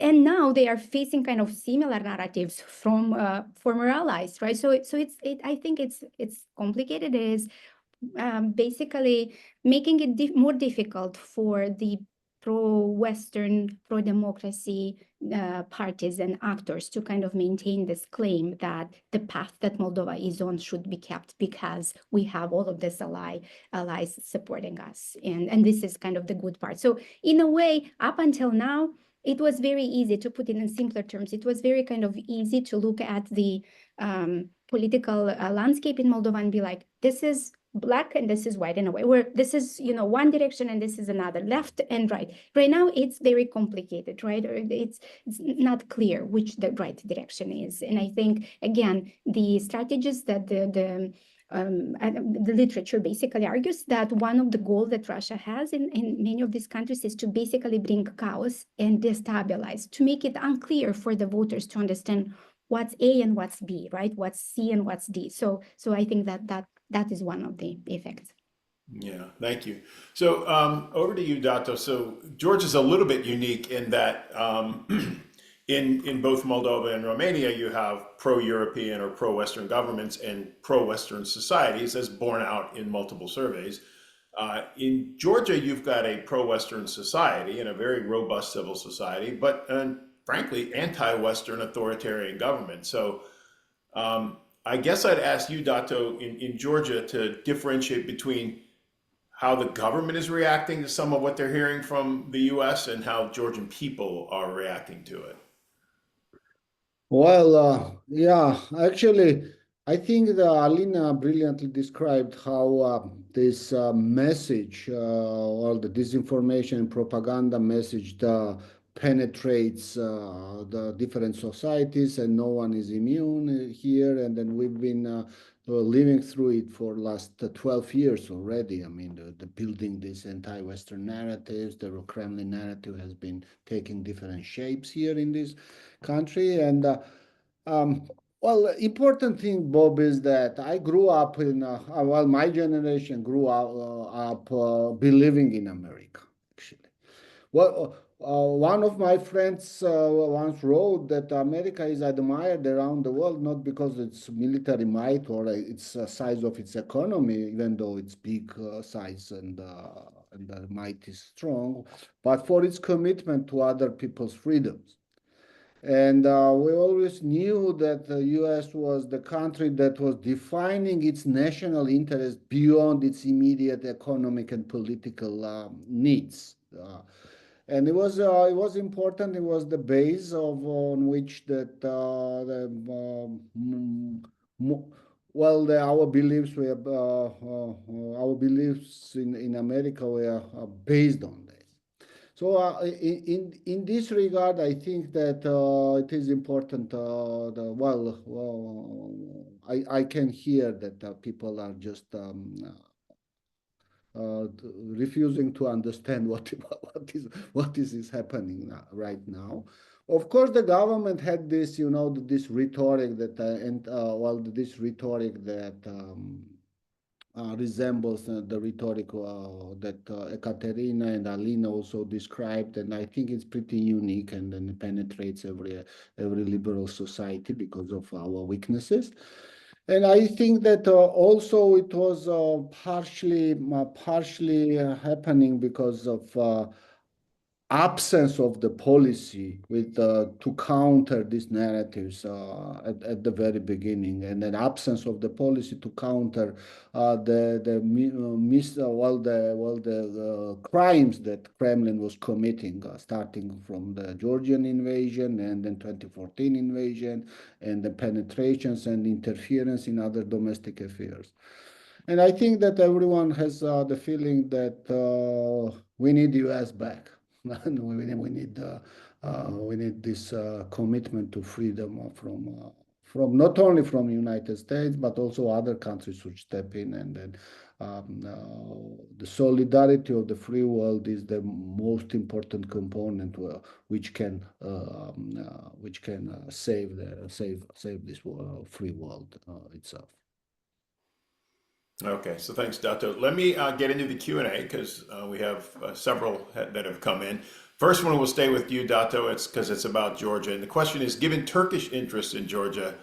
And now they are facing kind of similar narratives from former allies, right? So I think it's complicated. It is basically making it more difficult for the pro-Western, pro-democracy parties and actors to kind of maintain this claim that the path that Moldova is on should be kept, because we have all of these allies supporting us. And this is kind of the good part. So in a way, up until now, it was very easy, to put it in simpler terms, it was very kind of easy to look at the political landscape in Moldova and be like, this is black and this is white in a way, where this is, one direction and this is another, left and right. Right now, it's very complicated, right? Or it's not clear which the right direction is. And I think, again, the strategies that the literature basically argues that one of the goals that Russia has in many of these countries is to basically bring chaos and destabilize, to make it unclear for the voters to understand what's A and what's B, right? What's C and what's D. So I think that is one of the effects. Yeah, thank you. So over to you, Dato. So Georgia's a little bit unique in that in both Moldova and Romania, you have pro-European or pro-Western governments and pro-Western societies, as borne out in multiple surveys. In Georgia, you've got a pro-Western society and a very robust civil society, but frankly, anti-Western authoritarian government. So I guess I'd ask you, Dato, in Georgia to differentiate between how the government is reacting to some of what they're hearing from the US and how Georgian people are reacting to it. Well, yeah, actually, I think that Alina brilliantly described how this message, or the disinformation and propaganda message, penetrates the different societies, and no one is immune here. And then we've been living through it for last 12 years already. I mean, the building these anti-Western narratives, the Kremlin narrative has been taking different shapes here in this country. And well, important thing, Bob, is that I grew up in, well, my generation grew up believing in America, actually. Well, one of my friends once wrote that America is admired around the world, not because it's military might or its size of its economy, even though its big size and the might is strong, but for its commitment to other people's freedoms. And we always knew that the US was the country that was defining its national interest beyond its immediate economic and political needs. And it was important. It was the base on which that our beliefs were our beliefs in America were based on that. So in this regard, I think that it is important. I can hear that people are just refusing to understand what is happening right now. Of course, the government had this, this rhetoric that this rhetoric that resembles the rhetoric that Ekaterina and Alina also described, and I think it's pretty unique, and then it penetrates every liberal society because of our weaknesses. And I think that also it was partially happening because of absence of the policy with to counter these narratives at the very beginning, and an absence of the policy to counter the crimes that Kremlin was committing, starting from the Georgian invasion and then 2014 invasion and the penetrations and interference in other domestic affairs. And I think that everyone has the feeling that we need the US back. We need this commitment to freedom from not only from the United States but also other countries should step in, and then the solidarity of the free world is the most important component which can save this free world itself. Okay, so thanks, Dato. Let me get into the Q&A because we have several that have come in. First one will stay with you, Dato. It's because it's about Georgia. And the question is, given Turkish interest in Georgia,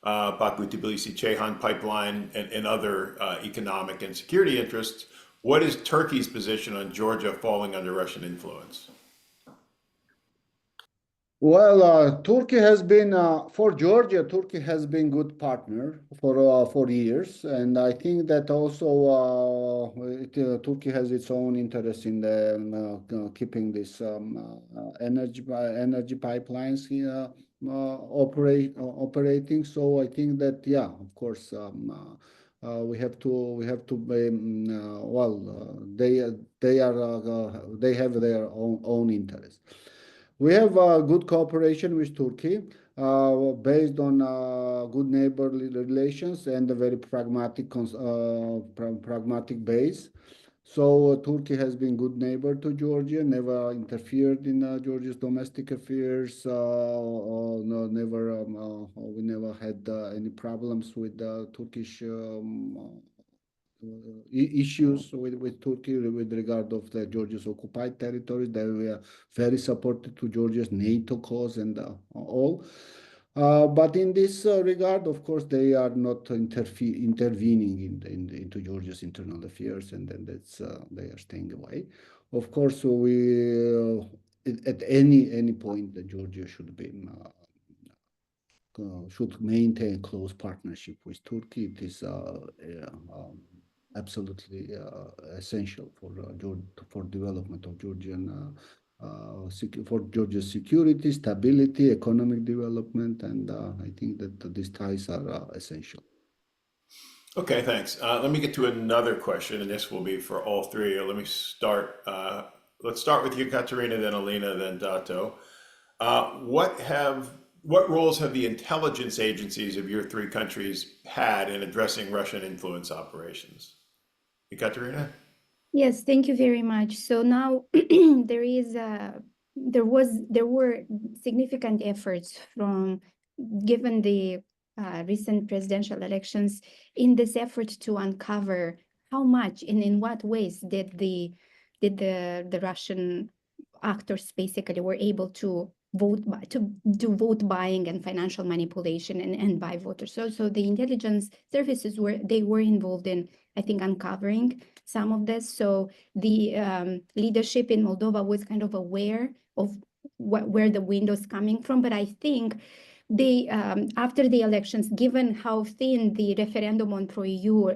Baku-Tbilisi-Ceyhan pipeline, and other economic and security interests, what is Turkey's position on Georgia falling under Russian influence? Well, Turkey has been for Georgia. Turkey has been good partner for years, and I think that also Turkey has its own interest in the, keeping this energy pipelines operating. So I think that of course, we have to they have their own interests. We have good cooperation with Turkey, based on good neighborly relations and a very pragmatic base. So Turkey has been good neighbor to Georgia, never interfered in Georgia's domestic affairs. We never had any problems with Turkish issues with Turkey with regard of the Georgia's occupied territories. They were very supportive to Georgia's NATO cause and all. But in this regard, of course, they are not intervening into Georgia's internal affairs, and then they are staying away. Of course, we at any point, Georgia should maintain close partnership with Turkey. It is absolutely essential for development of Georgian. For Georgia's security, stability, economic development, and I think that these ties are essential. Okay, thanks. Let me get to another question, and this will be for all three. Let me start. Let's start with you, Katerina, then Alina, then Dato. What roles have the intelligence agencies of your three countries had in addressing Russian influence operations? Katerina? Yes, thank you very much. So now there were significant efforts given the recent presidential elections in this effort to uncover how much and in what ways did the Russian actors basically were able to do vote buying and financial manipulation and buy voters. So the intelligence services were involved in, I think, uncovering some of this. So the leadership in Moldova was kind of aware of where the window's coming from. But I think they after the elections, given how thin the referendum on pro-EU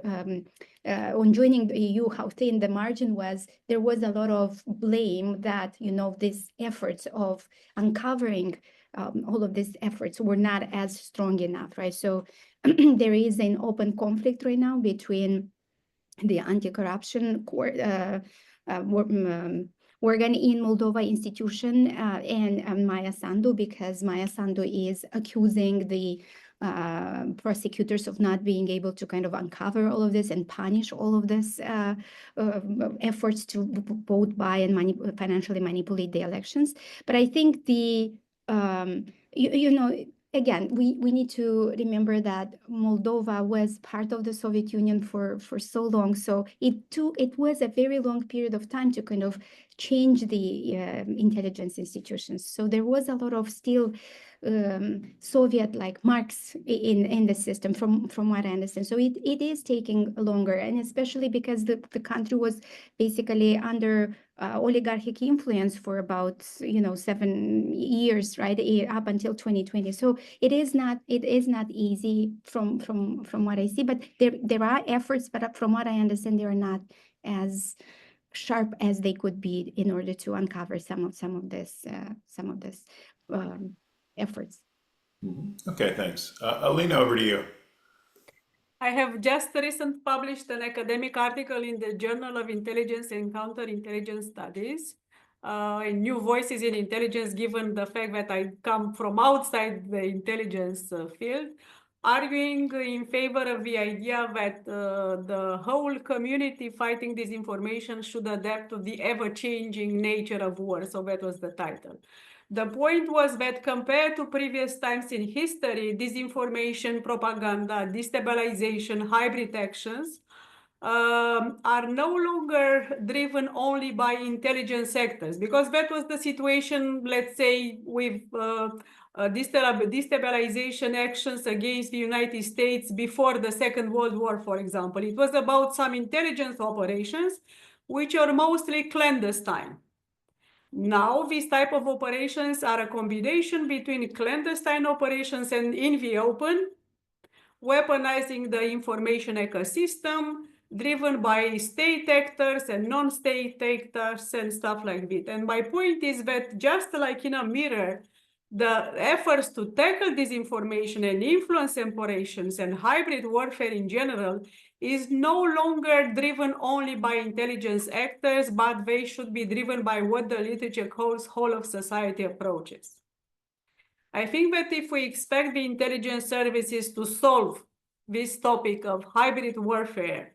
on joining the EU, how thin the margin was, there was a lot of blame that, these efforts of uncovering all of these efforts were not as strong enough, right? So there is an open conflict right now between the anti-corruption organ in Moldova institution and Maia Sandu, because Maia Sandu is accusing the prosecutors of not being able to kind of uncover all of this and punish all of this efforts to vote by and financially manipulate the elections. But I think again, we need to remember that Moldova was part of the Soviet Union for so long. So it was a very long period of time to kind of change the intelligence institutions. So there was a lot of still Soviet-like marks in the system, from what I understand. So it is taking longer, and especially because the country was basically under oligarchic influence for about 7 years, right, up until 2020. So it is not easy from what I see, but there are efforts, but from what I understand, they are not as sharp as they could be in order to uncover some of this efforts. Okay, thanks. Alina, over to you. I have just recently published an academic article in the Journal of Intelligence and Counterintelligence Studies, New Voices in Intelligence, given the fact that I come from outside the intelligence field, arguing in favor of the idea that the whole community fighting disinformation should adapt to the ever-changing nature of war. So that was the title. The point was that compared to previous times in history, disinformation, propaganda, destabilization, hybrid actions are no longer driven only by intelligence sectors, because that was the situation, let's say, with destabilization actions against the United States before the Second World War, for example. It was about some intelligence operations which are mostly clandestine. Now, these type of operations are a combination between clandestine operations and in the open, weaponizing the information ecosystem, driven by state actors and non-state actors and stuff like that. And my point is that just like in a mirror, the efforts to tackle disinformation and influence operations and hybrid warfare in general is no longer driven only by intelligence actors, but they should be driven by what the literature calls whole of society approaches. I think that if we expect the intelligence services to solve this topic of hybrid warfare,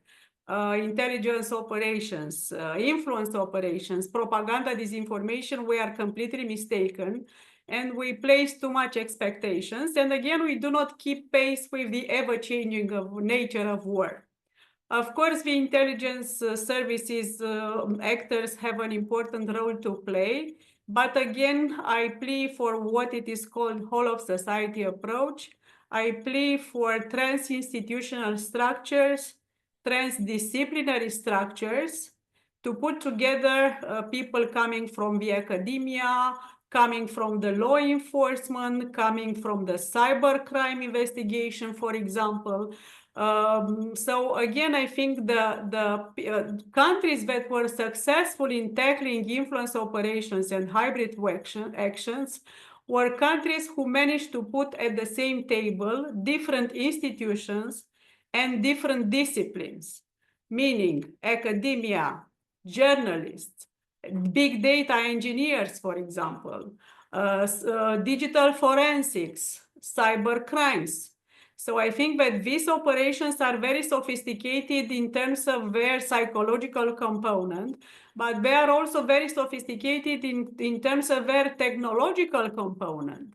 intelligence operations, influence operations, propaganda, disinformation, we are completely mistaken. And we place too much expectations. And again, we do not keep pace with the ever-changing nature of war. Of course, the intelligence services actors have an important role to play. But again, I plea for what it is called whole of society approach. I plea for trans-institutional structures, transdisciplinary structures to put together people coming from the academia, coming from the law enforcement, coming from the cybercrime investigation, for example. So again, I think the countries that were successful in tackling influence operations and hybrid actions were countries who managed to put at the same table different institutions and different disciplines, meaning academia, journalists, big data engineers, for example, digital forensics, cyber crimes. So I think that these operations are very sophisticated in terms of their psychological component, but they are also very sophisticated in terms of their technological component.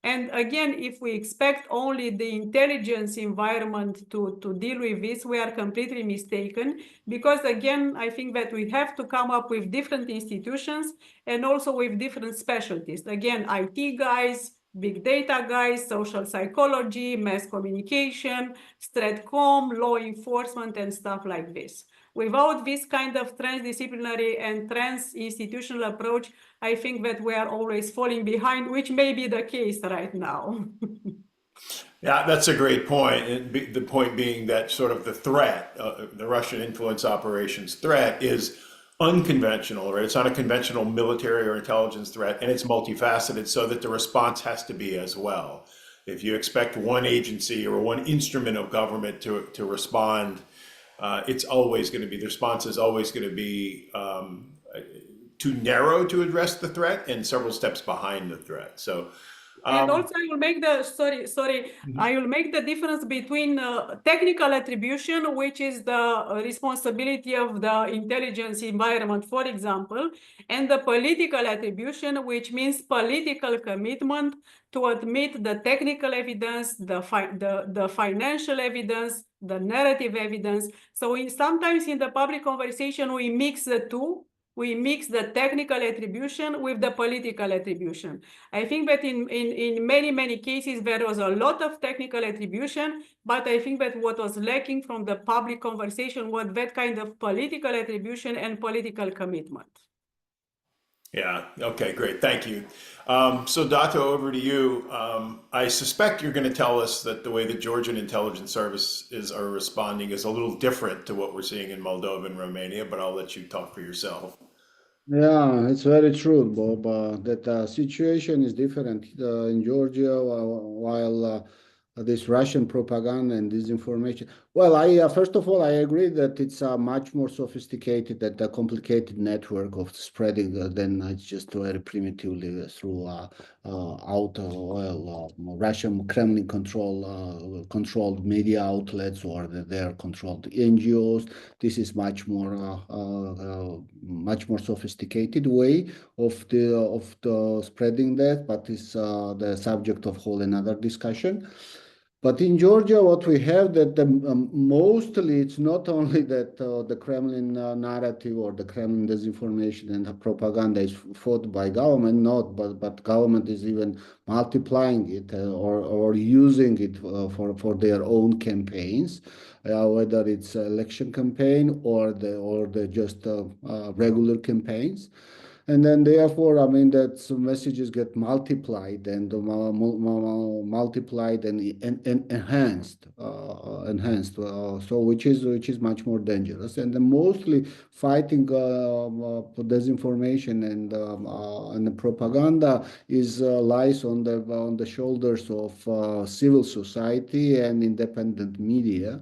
And again, if we expect only the intelligence environment to deal with this, we are completely mistaken. Because again, I think that we have to come up with different institutions and also with different specialties. Again, IT guys, big data guys, social psychology, mass communication, stratcom, law enforcement, and stuff like this. Without this kind of transdisciplinary and trans-institutional approach, I think that we are always falling behind, which may be the case right now. Yeah, that's a great point. The point being that sort of the threat, the Russian influence operations threat is unconventional, right? It's not a conventional military or intelligence threat, and it's multifaceted so that the response has to be as well. If you expect one agency or one instrument of government to respond, it's always going to be, the response is always going to be too narrow to address the threat and several steps behind the threat. So, and also I will make the, I will make the difference between technical attribution, which is the responsibility of the intelligence environment, for example, and the political attribution, which means political commitment to admit the technical evidence, the financial evidence, the narrative evidence. So sometimes in the public conversation, we mix the two. We mix the technical attribution with the political attribution. I think that in many cases, there was a lot of technical attribution, but I think that what was lacking from the public conversation was that kind of political attribution and political commitment. Yeah, okay, great, thank you. So Dato, over to you. I suspect you're going to tell us that the way the Georgian intelligence services are responding is a little different to what we're seeing in Moldova and Romania, but I'll let you talk for yourself. Yeah, it's very true, Bob, that the situation is different in Georgia, while this Russian propaganda and disinformation. Well, first of all, I agree that it's a much more sophisticated and a complicated network of spreading than it's just very primitively through Russian Kremlin controlled media outlets or their controlled NGOs. This is much more sophisticated way of the spreading that, but it's the subject of whole another discussion. But in Georgia, what we have that mostly it's not only that the Kremlin narrative or the Kremlin disinformation and the propaganda is fought by government, but government is even multiplying it or using it for their own campaigns, whether it's election campaign or the just regular campaigns. And then therefore, I mean, that some messages get multiplied and multiplied and enhanced. So which is much more dangerous. And then mostly fighting disinformation and the propaganda is lies on the shoulders of civil society and independent media,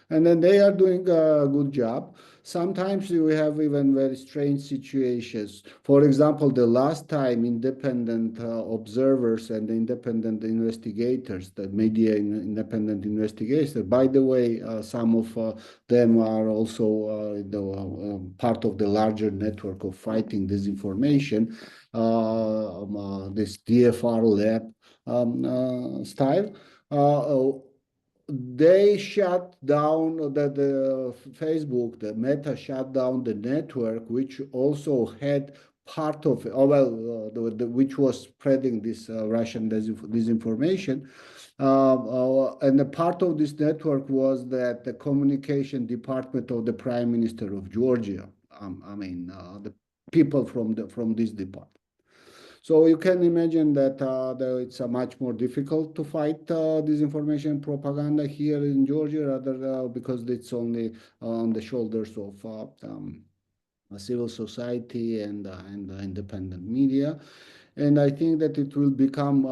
and then they are doing a good job. Sometimes we have even very strange situations. For example, the last time independent observers and independent investigators, the media independent investigators, by the way, some of them are also part of the larger network of fighting disinformation, this DFR lab style. They shut down the Facebook, the Meta shut down the network, which also had part of, which was spreading this Russian disinformation. And a part of this network was that the communication department of the Prime Minister of Georgia, the people from this department. So you can imagine that it's much more difficult to fight disinformation propaganda here in Georgia, rather because it's only on the shoulders of civil society and independent media. And I think that it will become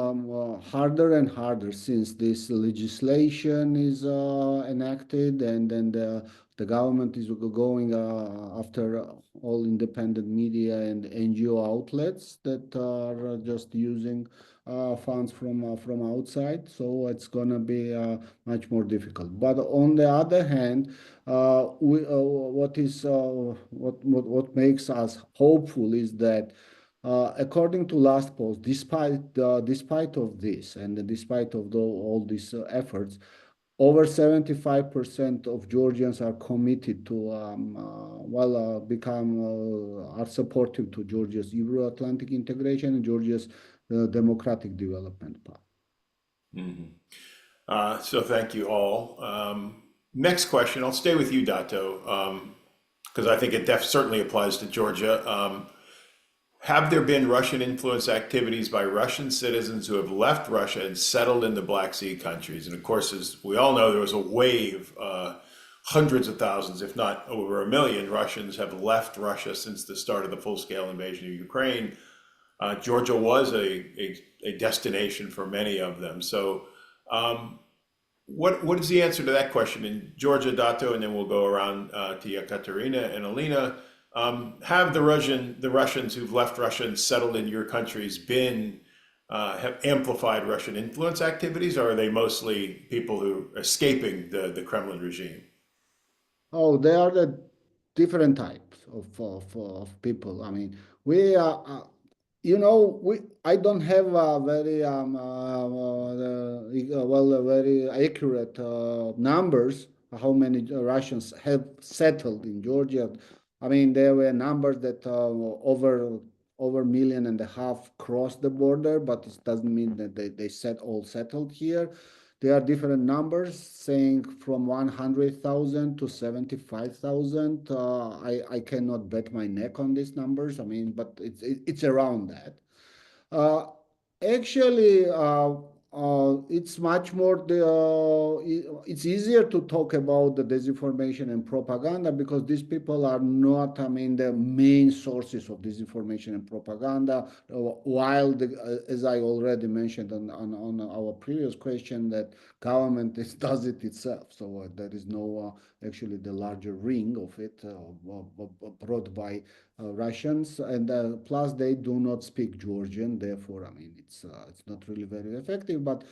harder and harder since this legislation is enacted, and then the government is going after all independent media and NGO outlets that are just using funds from outside. So it's going to be much more difficult. But on the other hand, what makes us hopeful is that according to last polls, despite of this and despite of all these efforts, over 75% of Georgians are committed to are supportive to Georgia's Euro-Atlantic integration and Georgia's democratic development path. So thank you all. Next question, I'll stay with you, Dato, because I think it certainly applies to Georgia. Have there been Russian influence activities by Russian citizens who have left Russia and settled in the Black Sea countries? And of course, as we all know, there was a wave, hundreds of thousands, if not over 1 million Russians have left Russia since the start of the full-scale invasion of Ukraine. Georgia was a destination for many of them. So what is the answer to that question? In Georgia, Dato, and then we'll go around to Yekaterina and Alina. Have the Russians who've left Russia and settled in your countries have amplified Russian influence activities, or are they mostly people who are escaping the Kremlin regime? Oh, they are the different types of people. I mean, we are. I don't have a very very accurate numbers how many Russians have settled in Georgia. I mean, there were numbers that over 1.5 million crossed the border, but it doesn't mean that they all settled here. There are different numbers saying from 100,000 to 75,000. I cannot bet my neck on these numbers. I mean, but it's around that. Actually, it's much more it's easier to talk about the disinformation and propaganda because these people are not, the main sources of disinformation and propaganda. While as I already mentioned on our previous question, that government does it itself. So there is no actually the larger ring of it brought by Russians, and plus they do not speak Georgian. Therefore, it's not really very effective. But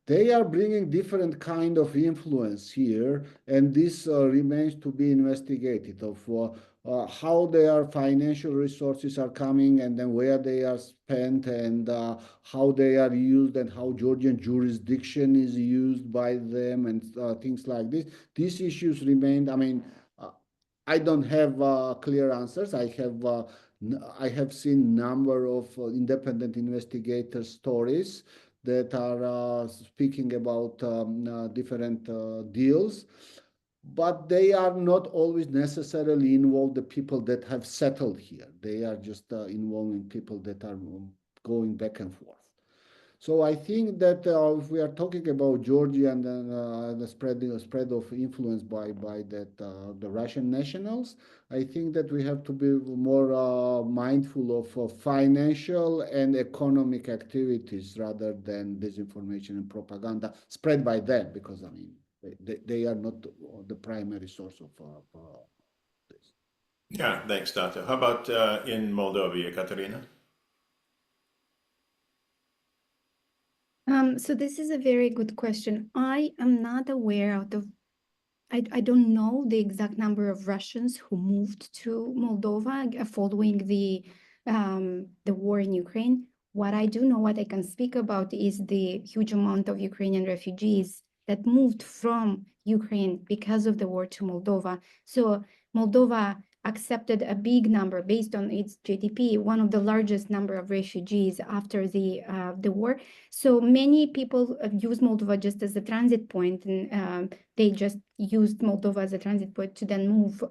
they are bringing different kind of influence here, and this remains to be investigated of how their financial resources are coming, and then where they are spent, and how they are used, and how Georgian jurisdiction is used by them, and things like this. These issues remain. I don't have clear answers. I have seen number of independent investigator stories that are speaking about different deals. but they are not always necessarily involved the people that have settled here. They are just involving people that are going back and forth. So I think that if we are talking about Georgia and the spread of influence by the Russian nationals, I think that we have to be more mindful of financial and economic activities rather than disinformation and propaganda spread by them, because I mean they are not the primary source of this. Yeah, thanks, Dato. How about in Moldova, Ekaterina? So this is a very good question. I am not aware out of, I don't know the exact number of Russians who moved to Moldova following the war in Ukraine. What I do know, what I can speak about, is the huge amount of Ukrainian refugees that moved from Ukraine because of the war to Moldova. So Moldova accepted a big number based on its GDP, one of the largest number of refugees after the war. So many people use Moldova just as a transit point, and they just used Moldova as a transit point to then move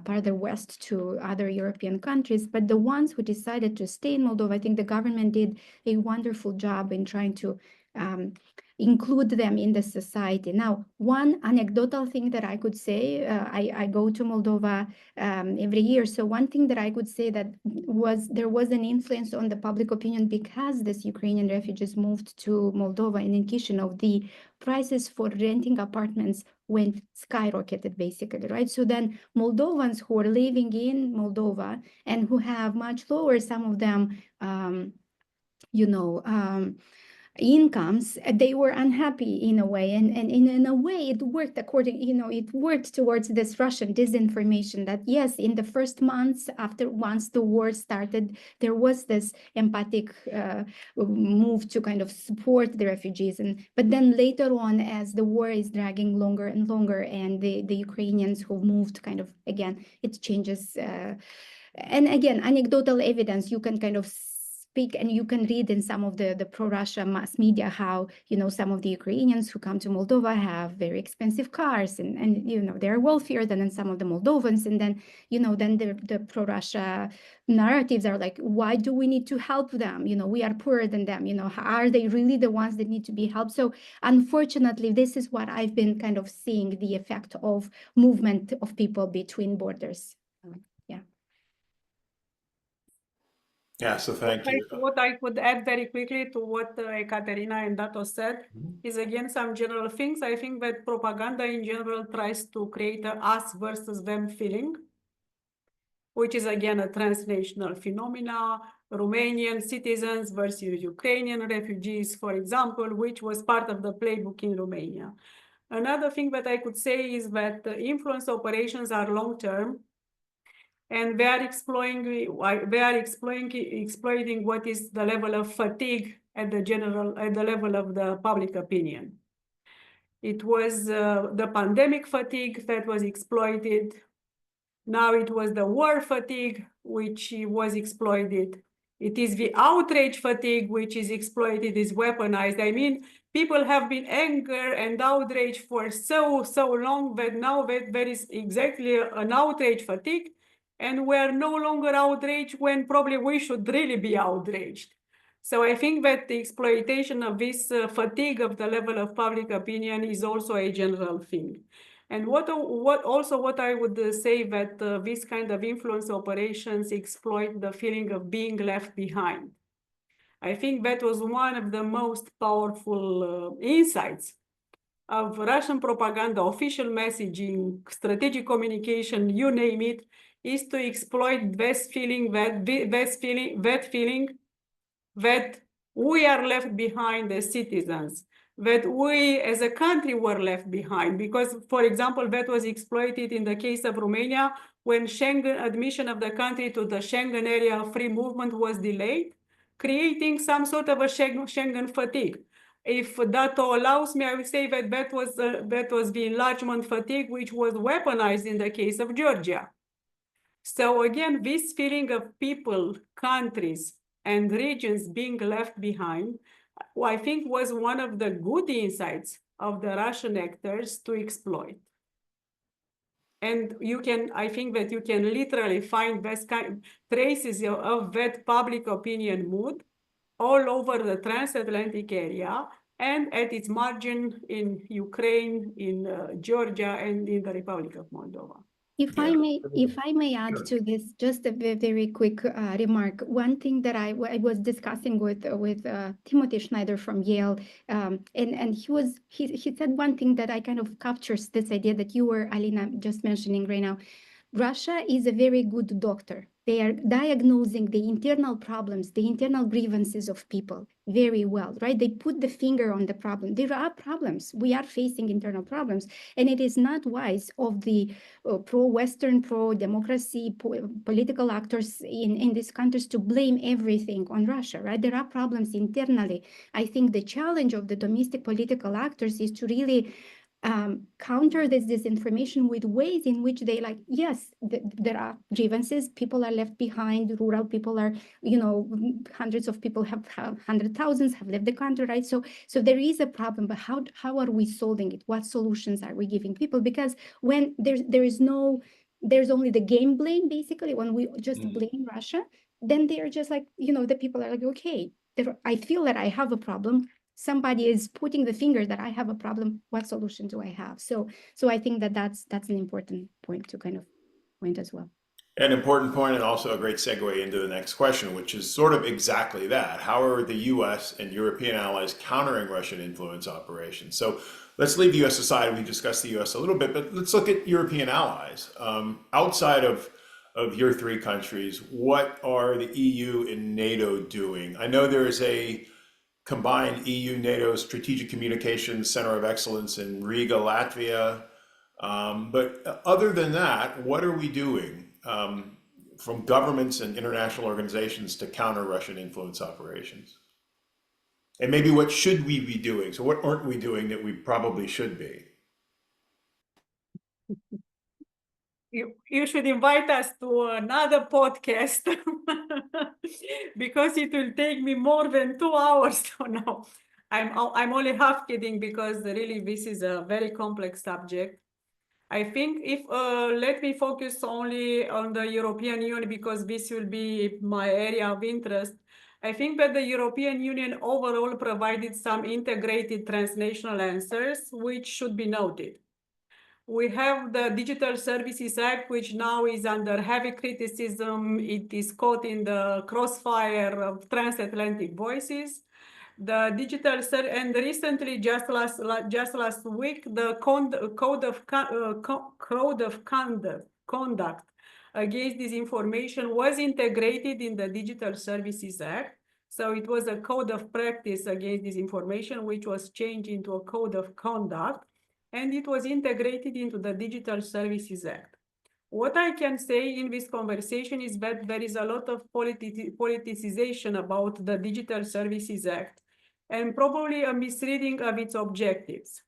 farther west to other European countries. But the ones who decided to stay in Moldova, I think the government did a wonderful job in trying to include them in the society. Now, one anecdotal thing that I could say, I go to Moldova every year. So one thing that I could say that there was an influence on the public opinion because this Ukrainian refugees moved to Moldova, and in Chisinau, the prices for renting apartments went skyrocketed, basically, right? So then Moldovans who are living in Moldova and who have much lower, some of them, incomes, they were unhappy in a way, and in a way it worked it worked towards this Russian disinformation that yes, in the first months once the war started, there was this empathic move to kind of support the refugees, but then later on, as the war is dragging longer and longer, and the Ukrainians who moved, kind of, again, it changes, and again, anecdotal evidence, you can kind of speak, and you can read in some of the pro-Russia mass media how, some of the Ukrainians who come to Moldova have very expensive cars, and they're wealthier than some of the Moldovans. And then, then the pro-Russia narratives are like, why do we need to help them? We are poorer than them. Are they really the ones that need to be helped? So unfortunately, this is what I've been kind of seeing, the effect of movement of people between borders. Yeah, so thank you. What I could add very quickly to what Ekaterina and Dato said is, again, some general things. I think that propaganda in general tries to create a us versus them feeling, which is, again, a transnational phenomena. Romanian citizens versus Ukrainian refugees, for example, which was part of the playbook in Romania. Another thing that I could say is that influence operations are long-term, and they are exploiting what is the level of fatigue at the level of the public opinion. It was the pandemic fatigue that was exploited. Now it was the war fatigue, which was exploited. It is the outrage fatigue, which is exploited, is weaponized. I mean, people have been angry and outraged for so long that now that there is exactly an outrage fatigue, and we're no longer outraged when probably we should really be outraged. So I think that the exploitation of this fatigue of the level of public opinion is also a general thing. And what I would say that this kind of influence operations exploit the feeling of being left behind. I think that was one of the most powerful insights of Russian propaganda, official messaging, strategic communication, you name it, is to exploit that feeling that we are left behind as citizens, that we as a country were left behind. Because, for example, that was exploited in the case of Romania when Schengen admission of the country to the Schengen area of free movement was delayed, creating some sort of a Schengen fatigue. If Dato allows me, I would say that that was the enlargement fatigue, which was weaponized in the case of Georgia. So again, this feeling of people, countries, and regions being left behind, I think was one of the good insights of the Russian actors to exploit. And you can, I think that you can literally find traces of that public opinion mood all over the transatlantic area and at its margin in Ukraine, in Georgia, and in the Republic of Moldova. If Yeah. I may add Sure. to this, just a very quick remark. One thing that I was discussing with Timothy Schneider from Yale, and he said one thing that I kind of captures this idea that you were, Alina, just mentioning right now. Russia is a very good doctor. They are diagnosing the internal problems, the internal grievances of people very well, right? They put the finger on the problem. There are problems. We are facing internal problems. And it is not wise of the pro-Western, pro-democracy political actors in these countries to blame everything on Russia, right? There are problems internally. I think the challenge of the domestic political actors is to really counter this disinformation with ways in which they yes, there are grievances, people are left behind, rural people are, hundreds of people have 100,000 have left the country, right? So there is a problem, but how are we solving it? What solutions are we giving people? Because when there's only the game blame, basically, when we just blame Russia, then they're just the people are okay, I feel that I have a problem. Somebody is putting the finger that I have a problem. What solution do I have? So I think that's an important point to kind of point as well. An important point and also a great segue into the next question, which is sort of exactly that. How are the US and European allies countering Russian influence operations? So let's leave the US aside. We discussed the US a little bit, but let's look at European allies. Outside of your three countries, what are the EU and NATO doing? I know there is a combined EU-NATO Strategic Communications Center of Excellence in Riga, Latvia. But other than that, what are we doing from governments and international organizations to counter Russian influence operations? And maybe what should we be doing? So what aren't we doing that we probably should be? You should invite us to another podcast because it will take me more than 2 hours to know. I'm only half kidding because really this is a very complex subject. I think if let me focus only on the European Union because this will be my area of interest. I think that the European Union overall provided some integrated transnational answers, which should be noted. We have the Digital Services Act, which now is under heavy criticism. It is caught in the crossfire of transatlantic voices. The digital and recently, just last week, the code of conduct against disinformation was integrated in the Digital Services Act. So it was a code of practice against disinformation, which was changed into a code of conduct, and it was integrated into the Digital Services Act. What I can say in this conversation is that there is a lot of politicization about the Digital Services Act and probably a misreading of its objectives.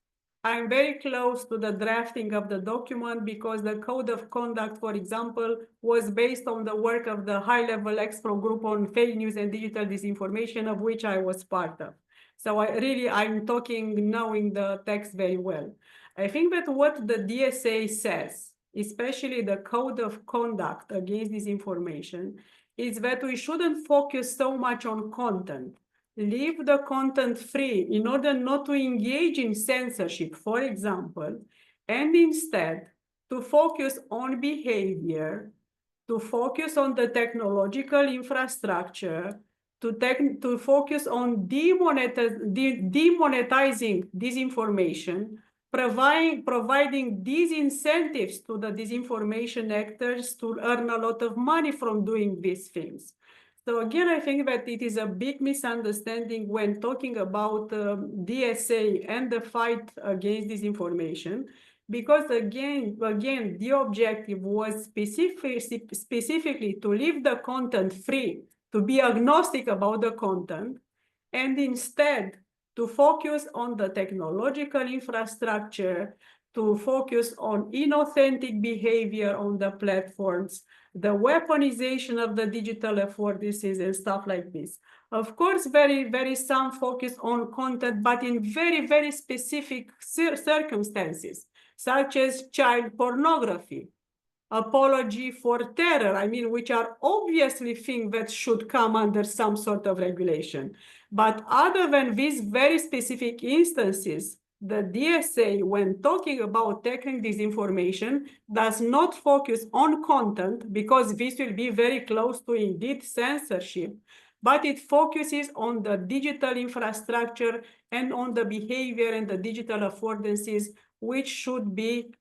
I'm very close to the drafting of the document because the code of conduct, for example, was based on the work of the high-level expert group on fake news and digital disinformation, of which I was part of. So I'm talking knowing the text very well. I think that what the DSA says, especially the code of conduct against disinformation, is that we shouldn't focus so much on content. Leave the content free in order not to engage in censorship, for example, and instead to focus on behavior, to focus on the technological infrastructure, to focus on demonetizing disinformation, providing disincentives to the disinformation actors to earn a lot of money from doing these things. So again, I think that it is a big misunderstanding when talking about DSA and the fight against disinformation, because again, the objective was specifically to leave the content free, to be agnostic about the content, and instead to focus on the technological infrastructure, to focus on inauthentic behavior on the platforms, the weaponization of the digital affordances and stuff like this. Of course, very some focus on content, but in very, very specific circumstances. such as child pornography, apology for terror, I mean, which are obviously things that should come under some sort of regulation. But other than these very specific instances, the DSA, when talking about tackling disinformation, does not focus on content, because this will be very close to indeed censorship, but it focuses on the digital infrastructure and on the behavior and the digital affordances which should be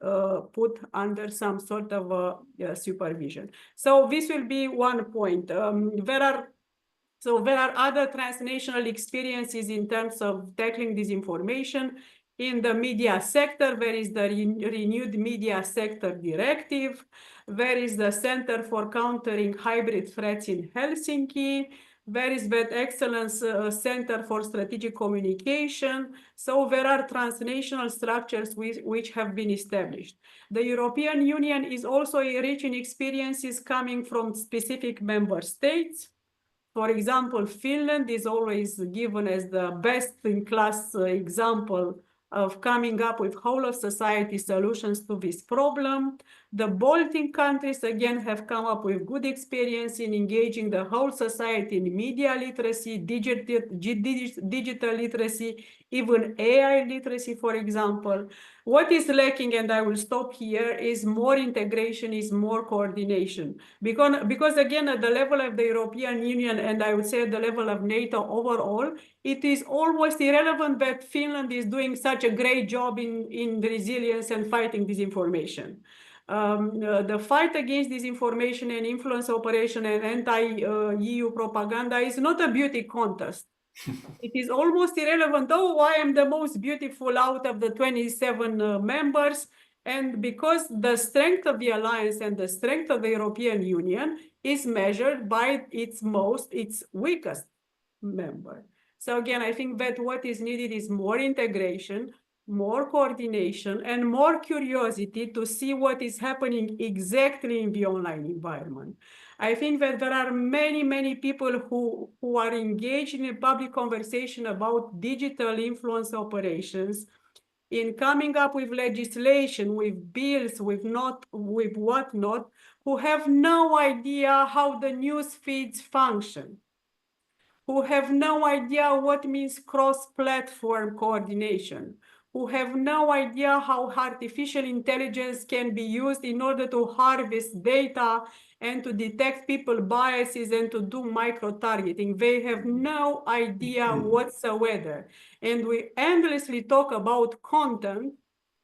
put under some sort of supervision. So this will be one point. There are other transnational experiences in terms of tackling disinformation. In the media sector, there is the renewed media sector directive. There is the Center for Countering Hybrid Threats in Helsinki. There is that Excellence Center for Strategic Communication. So there are transnational structures which have been established. The European Union is also rich in experiences coming from specific member states. For example, Finland is always given as the best-in-class example of coming up with whole-of-society solutions to this problem. The Baltic countries, again, have come up with good experience in engaging the whole society in media literacy, digital literacy, even AI literacy, for example. What is lacking, and I will stop here, is more integration, is more coordination. Because again, at the level of the European Union, and I would say at the level of NATO overall, it is almost irrelevant that Finland is doing such a great job in resilience and fighting disinformation. The fight against disinformation and influence operation and anti-EU propaganda is not a beauty contest. It is almost irrelevant. Oh, I am the most beautiful out of the 27 members. And because the strength of the alliance and the strength of the European Union is measured by its weakest member. So again, I think that what is needed is more integration, more coordination, and more curiosity to see what is happening exactly in the online environment. I think that there are many, many people who are engaged in a public conversation about digital influence operations, in coming up with legislation, with bills, with whatnot, who have no idea how the news feeds function, who have no idea what means cross-platform coordination, who have no idea how artificial intelligence can be used in order to harvest data and to detect people biases and to do micro-targeting. They have no idea whatsoever. And we endlessly talk about content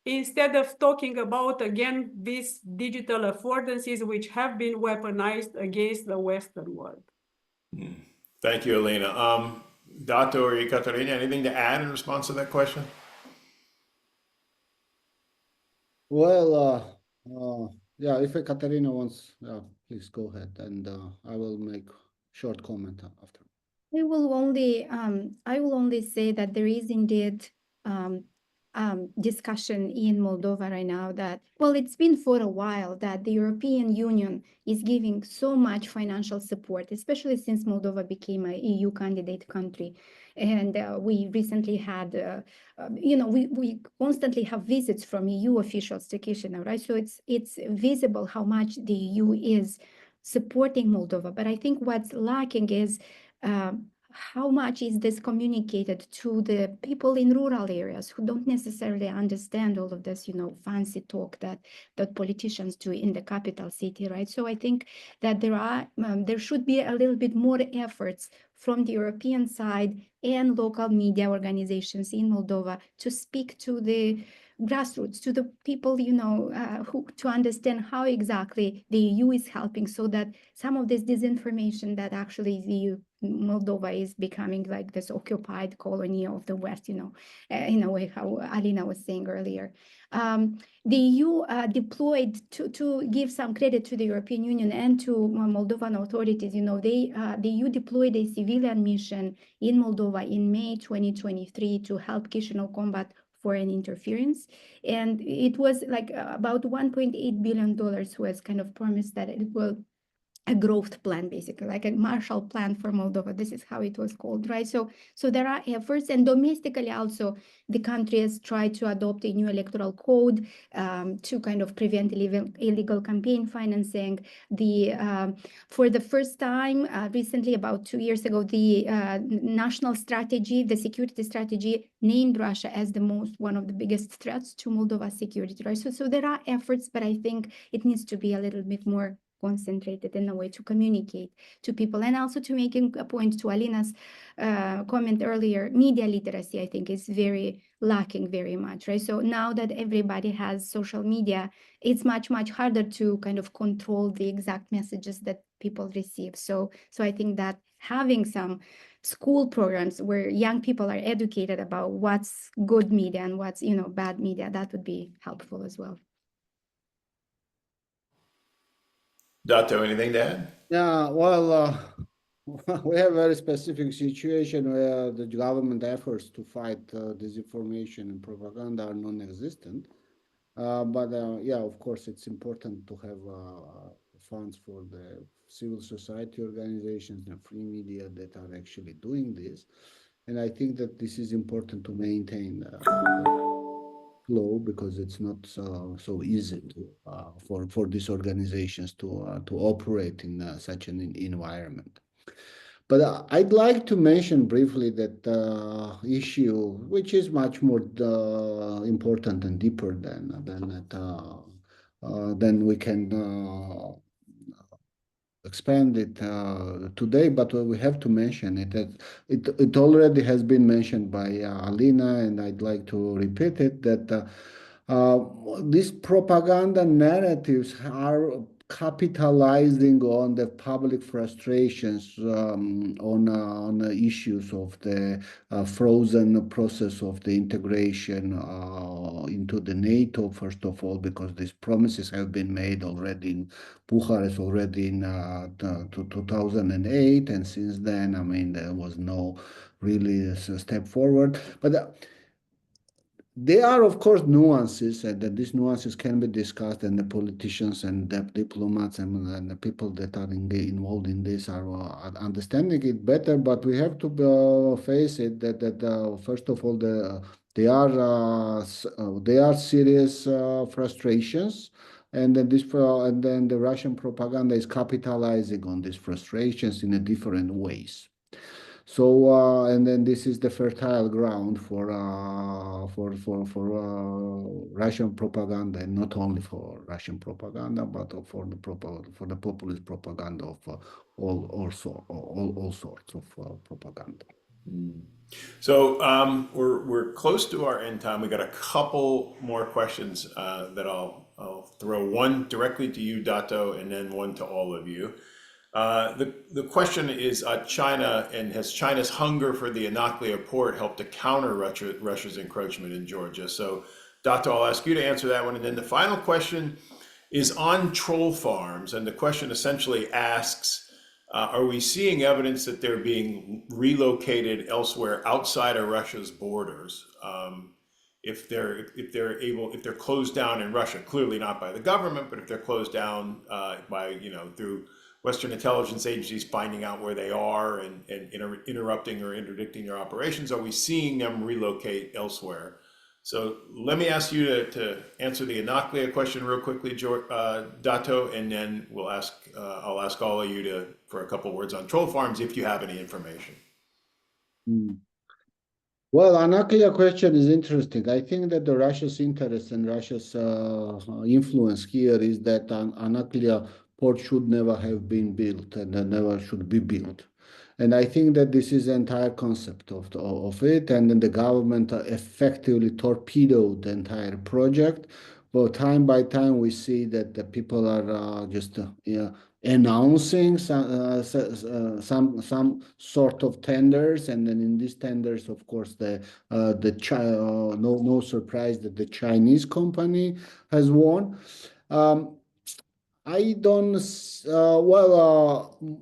instead of talking about, again, these digital affordances which have been weaponized against the Western world. Thank you, Elena. Dato or Ekaterina, anything to add in response to that question? Well, yeah, if Ekaterina wants, please go ahead, and I will make short comment after. I will only say that there is indeed discussion in Moldova right now that, well, it's been for a while that the European Union is giving so much financial support, especially since Moldova became an EU candidate country. And we recently had, we constantly have visits from EU officials to Chisinau, right? So it's visible how much the EU is supporting Moldova. But I think what's lacking is how much is this communicated to the people in rural areas who don't necessarily understand all of this, fancy talk that politicians do in the capital city, right? So I think that there should be a little bit more efforts from the European side and local media organizations in Moldova to speak to the grassroots, to the people, who to understand how exactly the EU is helping, so that some of this disinformation that actually the EU, Moldova is becoming like this occupied colony of the West, in a way how Alina was saying earlier. The EU deployed, to give some credit to the European Union and to Moldovan authorities, the EU deployed a civilian mission in Moldova in May 2023 to help Chisinau combat foreign interference. And it was like about $1.8 billion was kind of promised that it will a growth plan, basically, like a Marshall Plan for Moldova. This is how it was called, right? So there are efforts, and domestically also, the country has tried to adopt a new electoral code to kind of prevent illegal campaign financing. For the first time recently, about 2 years ago, the national strategy, the security strategy, named Russia as one of the biggest threats to Moldova's security, right? So there are efforts, but I think it needs to be a little bit more concentrated in a way to communicate to people. And also, to making a point to Alina's comment earlier, media literacy, I think, is lacking very much, right? So now that everybody has social media, it's much harder to kind of control the exact messages that people receive. So I think that having some school programs where young people are educated about what's good media and what's, bad media, that would be helpful as well. Dato, anything to add? Yeah, well, we have a very specific situation where the government efforts to fight disinformation and propaganda are non-existent. But yeah, of course, it's important to have funds for the civil society organizations and free media that are actually doing this. And I think that this is important to maintain the flow, because it's not so easy for these organizations to operate in such an environment. But I'd like to mention briefly that issue, which is much more important and deeper than we can expand it today, but we have to mention it. It already has been mentioned by Alina, and I'd like to repeat it, that these propaganda narratives are capitalizing on the public frustrations on issues of the frozen process of the integration into the NATO, first of all, because these promises have been made already in Bucharest already in 2008, and since then, I mean, there was no really step forward. But there are, of course, nuances, and that these nuances can be discussed, and the politicians and the diplomats and the people that are involved in this are understanding it better. But we have to face it that first of all, they are serious frustrations, and then the Russian propaganda is capitalizing on these frustrations in a different ways. So and then this is the fertile ground for Russian propaganda, and not only for Russian propaganda, but for the populist propaganda of all sorts of propaganda. So we're close to our end time. We got a couple more questions that I'll throw, one directly to you, Dato, and then one to all of you. The question is China, and has China's hunger for the Anaklia port helped to counter Russia's encroachment in Georgia? So, Dato, I'll ask you to answer that one. And then the final question is on troll farms. And the question essentially asks, are we seeing evidence that they're being relocated elsewhere outside of Russia's borders? If they're closed down in Russia, clearly not by the government, but if they're closed down by, through Western intelligence agencies finding out where they are and interrupting or interdicting their operations, are we seeing them relocate elsewhere? So let me ask you to answer the Anaklia question real quickly, Dato, and then I'll ask all of you for a couple words on troll farms if you have any information. Well, Anaklia question is interesting. I think that the Russia's interest and Russia's influence here is that Anaklia port should never have been built, and never should be built. And I think that this is the entire concept of it, and then the government effectively torpedoed the entire project. But time by time, we see that the people are just announcing some sort of tenders, and then in these tenders, of course, no surprise that the Chinese company has won. I don't.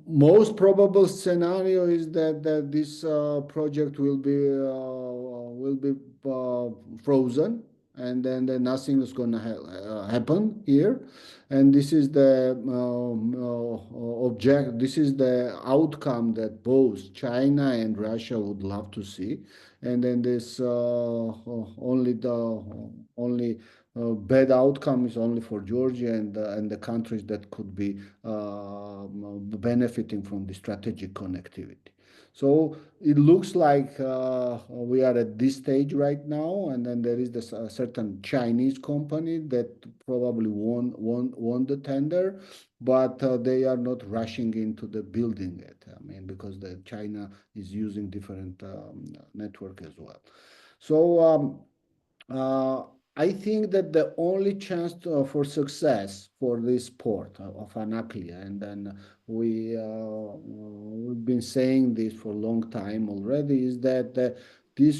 Most probable scenario is that this project will be frozen, and then nothing is going to happen here. And this is the this is the outcome that both China and Russia would love to see. And then this only bad outcome is only for Georgia and the countries that could be benefiting from the strategic connectivity. So it looks like we are at this stage right now, and then there is this certain Chinese company that probably won the tender, but they are not rushing into the building it. I mean, because the China is using different network as well. So I think that the only chance for success for this port of Anaklia, and then we've been saying this for a long time already, is that this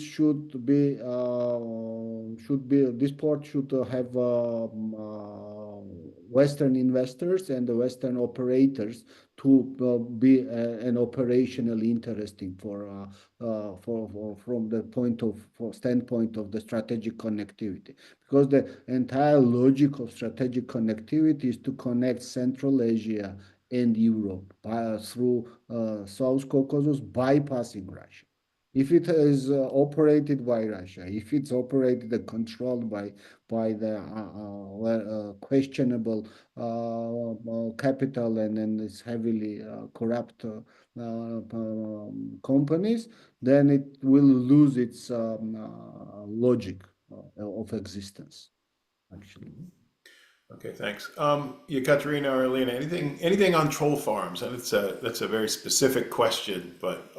this port should have Western investors and the Western operators to be an operationally interesting from the standpoint of the strategic connectivity, because the entire logic of strategic connectivity is to connect Central Asia and Europe through South Caucasus, bypassing Russia. If it is operated by Russia, if it's operated and controlled by the questionable capital and then it's heavily corrupt companies, then it will lose its logic of existence, actually. Okay, thanks. Katerina or Elena, anything on troll farms? And that's a very specific question, but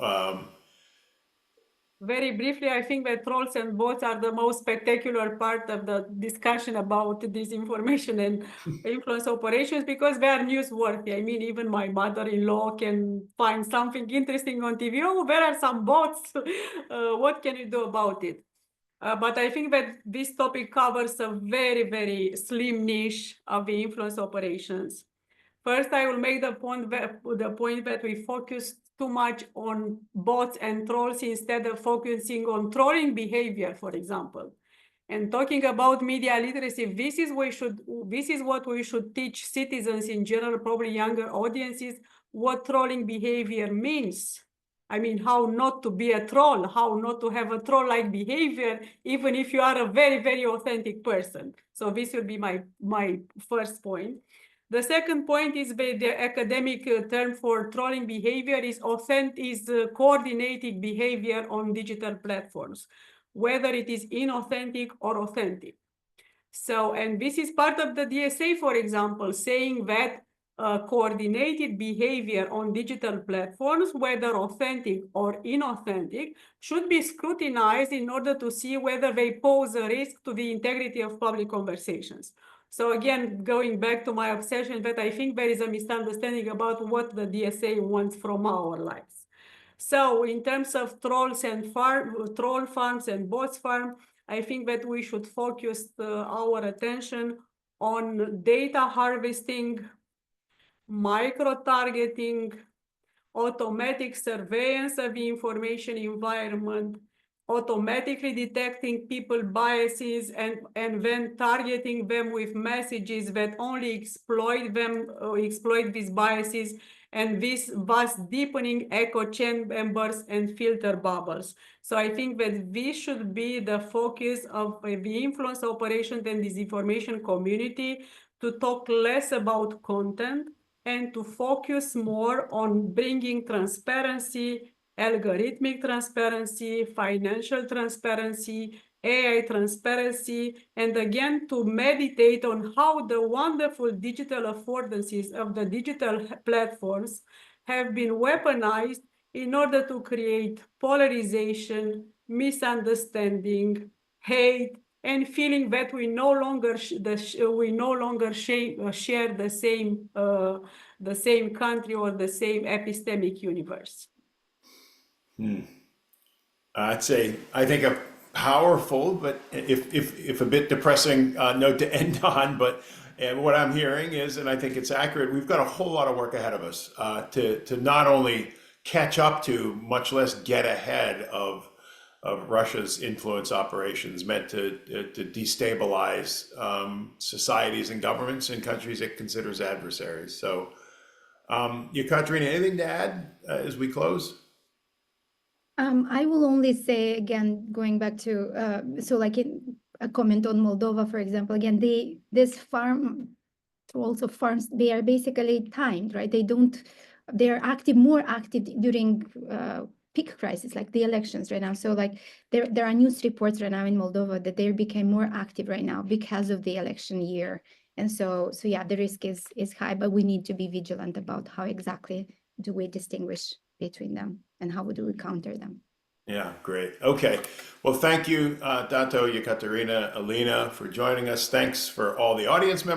very briefly, I think that trolls and bots are the most spectacular part of the discussion about disinformation and influence operations, because they are newsworthy. I mean, even my mother-in-law can find something interesting on TV. Oh, there are some bots. What can you do about it? But I think that this topic covers a very, very slim niche of the influence operations. First, I will make the point that we focus too much on bots and trolls instead of focusing on trolling behavior, for example. And talking about media literacy, this is what we should teach citizens in general, probably younger audiences, what trolling behavior means. I mean, how not to be a troll, how not to have a troll-like behavior, even if you are a very, very authentic person. So this would be my first point. The second point is the academic term for trolling behavior is coordinated behavior on digital platforms, whether it is inauthentic or authentic. So, and this is part of the DSA, for example, saying that coordinated behavior on digital platforms, whether authentic or inauthentic, should be scrutinized in order to see whether they pose a risk to the integrity of public conversations. So again, going back to my obsession that I think there is a misunderstanding about what the DSA wants from our lives. So in terms of trolls and troll farms and bots farm, I think that we should focus our attention on data harvesting, micro-targeting, automatic surveillance of the information environment, automatically detecting people biases and then targeting them with messages that only exploit these biases, and thus deepening echo chambers and filter bubbles. So I think that this should be the focus of the influence operation and disinformation community, to talk less about content and to focus more on bringing transparency, algorithmic transparency, financial transparency, AI transparency, and again, to meditate on how the wonderful digital affordances of the digital platforms have been weaponized in order to create polarization, misunderstanding, hate, and feeling that we no longer share the same country or the same epistemic universe. I think a powerful, but if a bit depressing note to end on. But what I'm hearing is, and I think it's accurate, we've got a whole lot of work ahead of us to not only catch up to, much less get ahead of of Russia's influence operations meant to destabilize societies and governments in countries it considers adversaries. So, Yekaterina, anything to add as we close? I will only say again, going back to so like a comment on Moldova, for example. Again, this farm also farms, they are basically timed, right? They are active, more active during peak crisis, like the elections right now. So like there are news reports right now in Moldova that they became more active right now because of the election year. And so yeah, the risk is high, but we need to be vigilant about how exactly do we distinguish between them and how do we counter them. Yeah, great. Okay. Well, thank you, Dato, Yekaterina, Alina, for joining us. Thanks for all the audience members.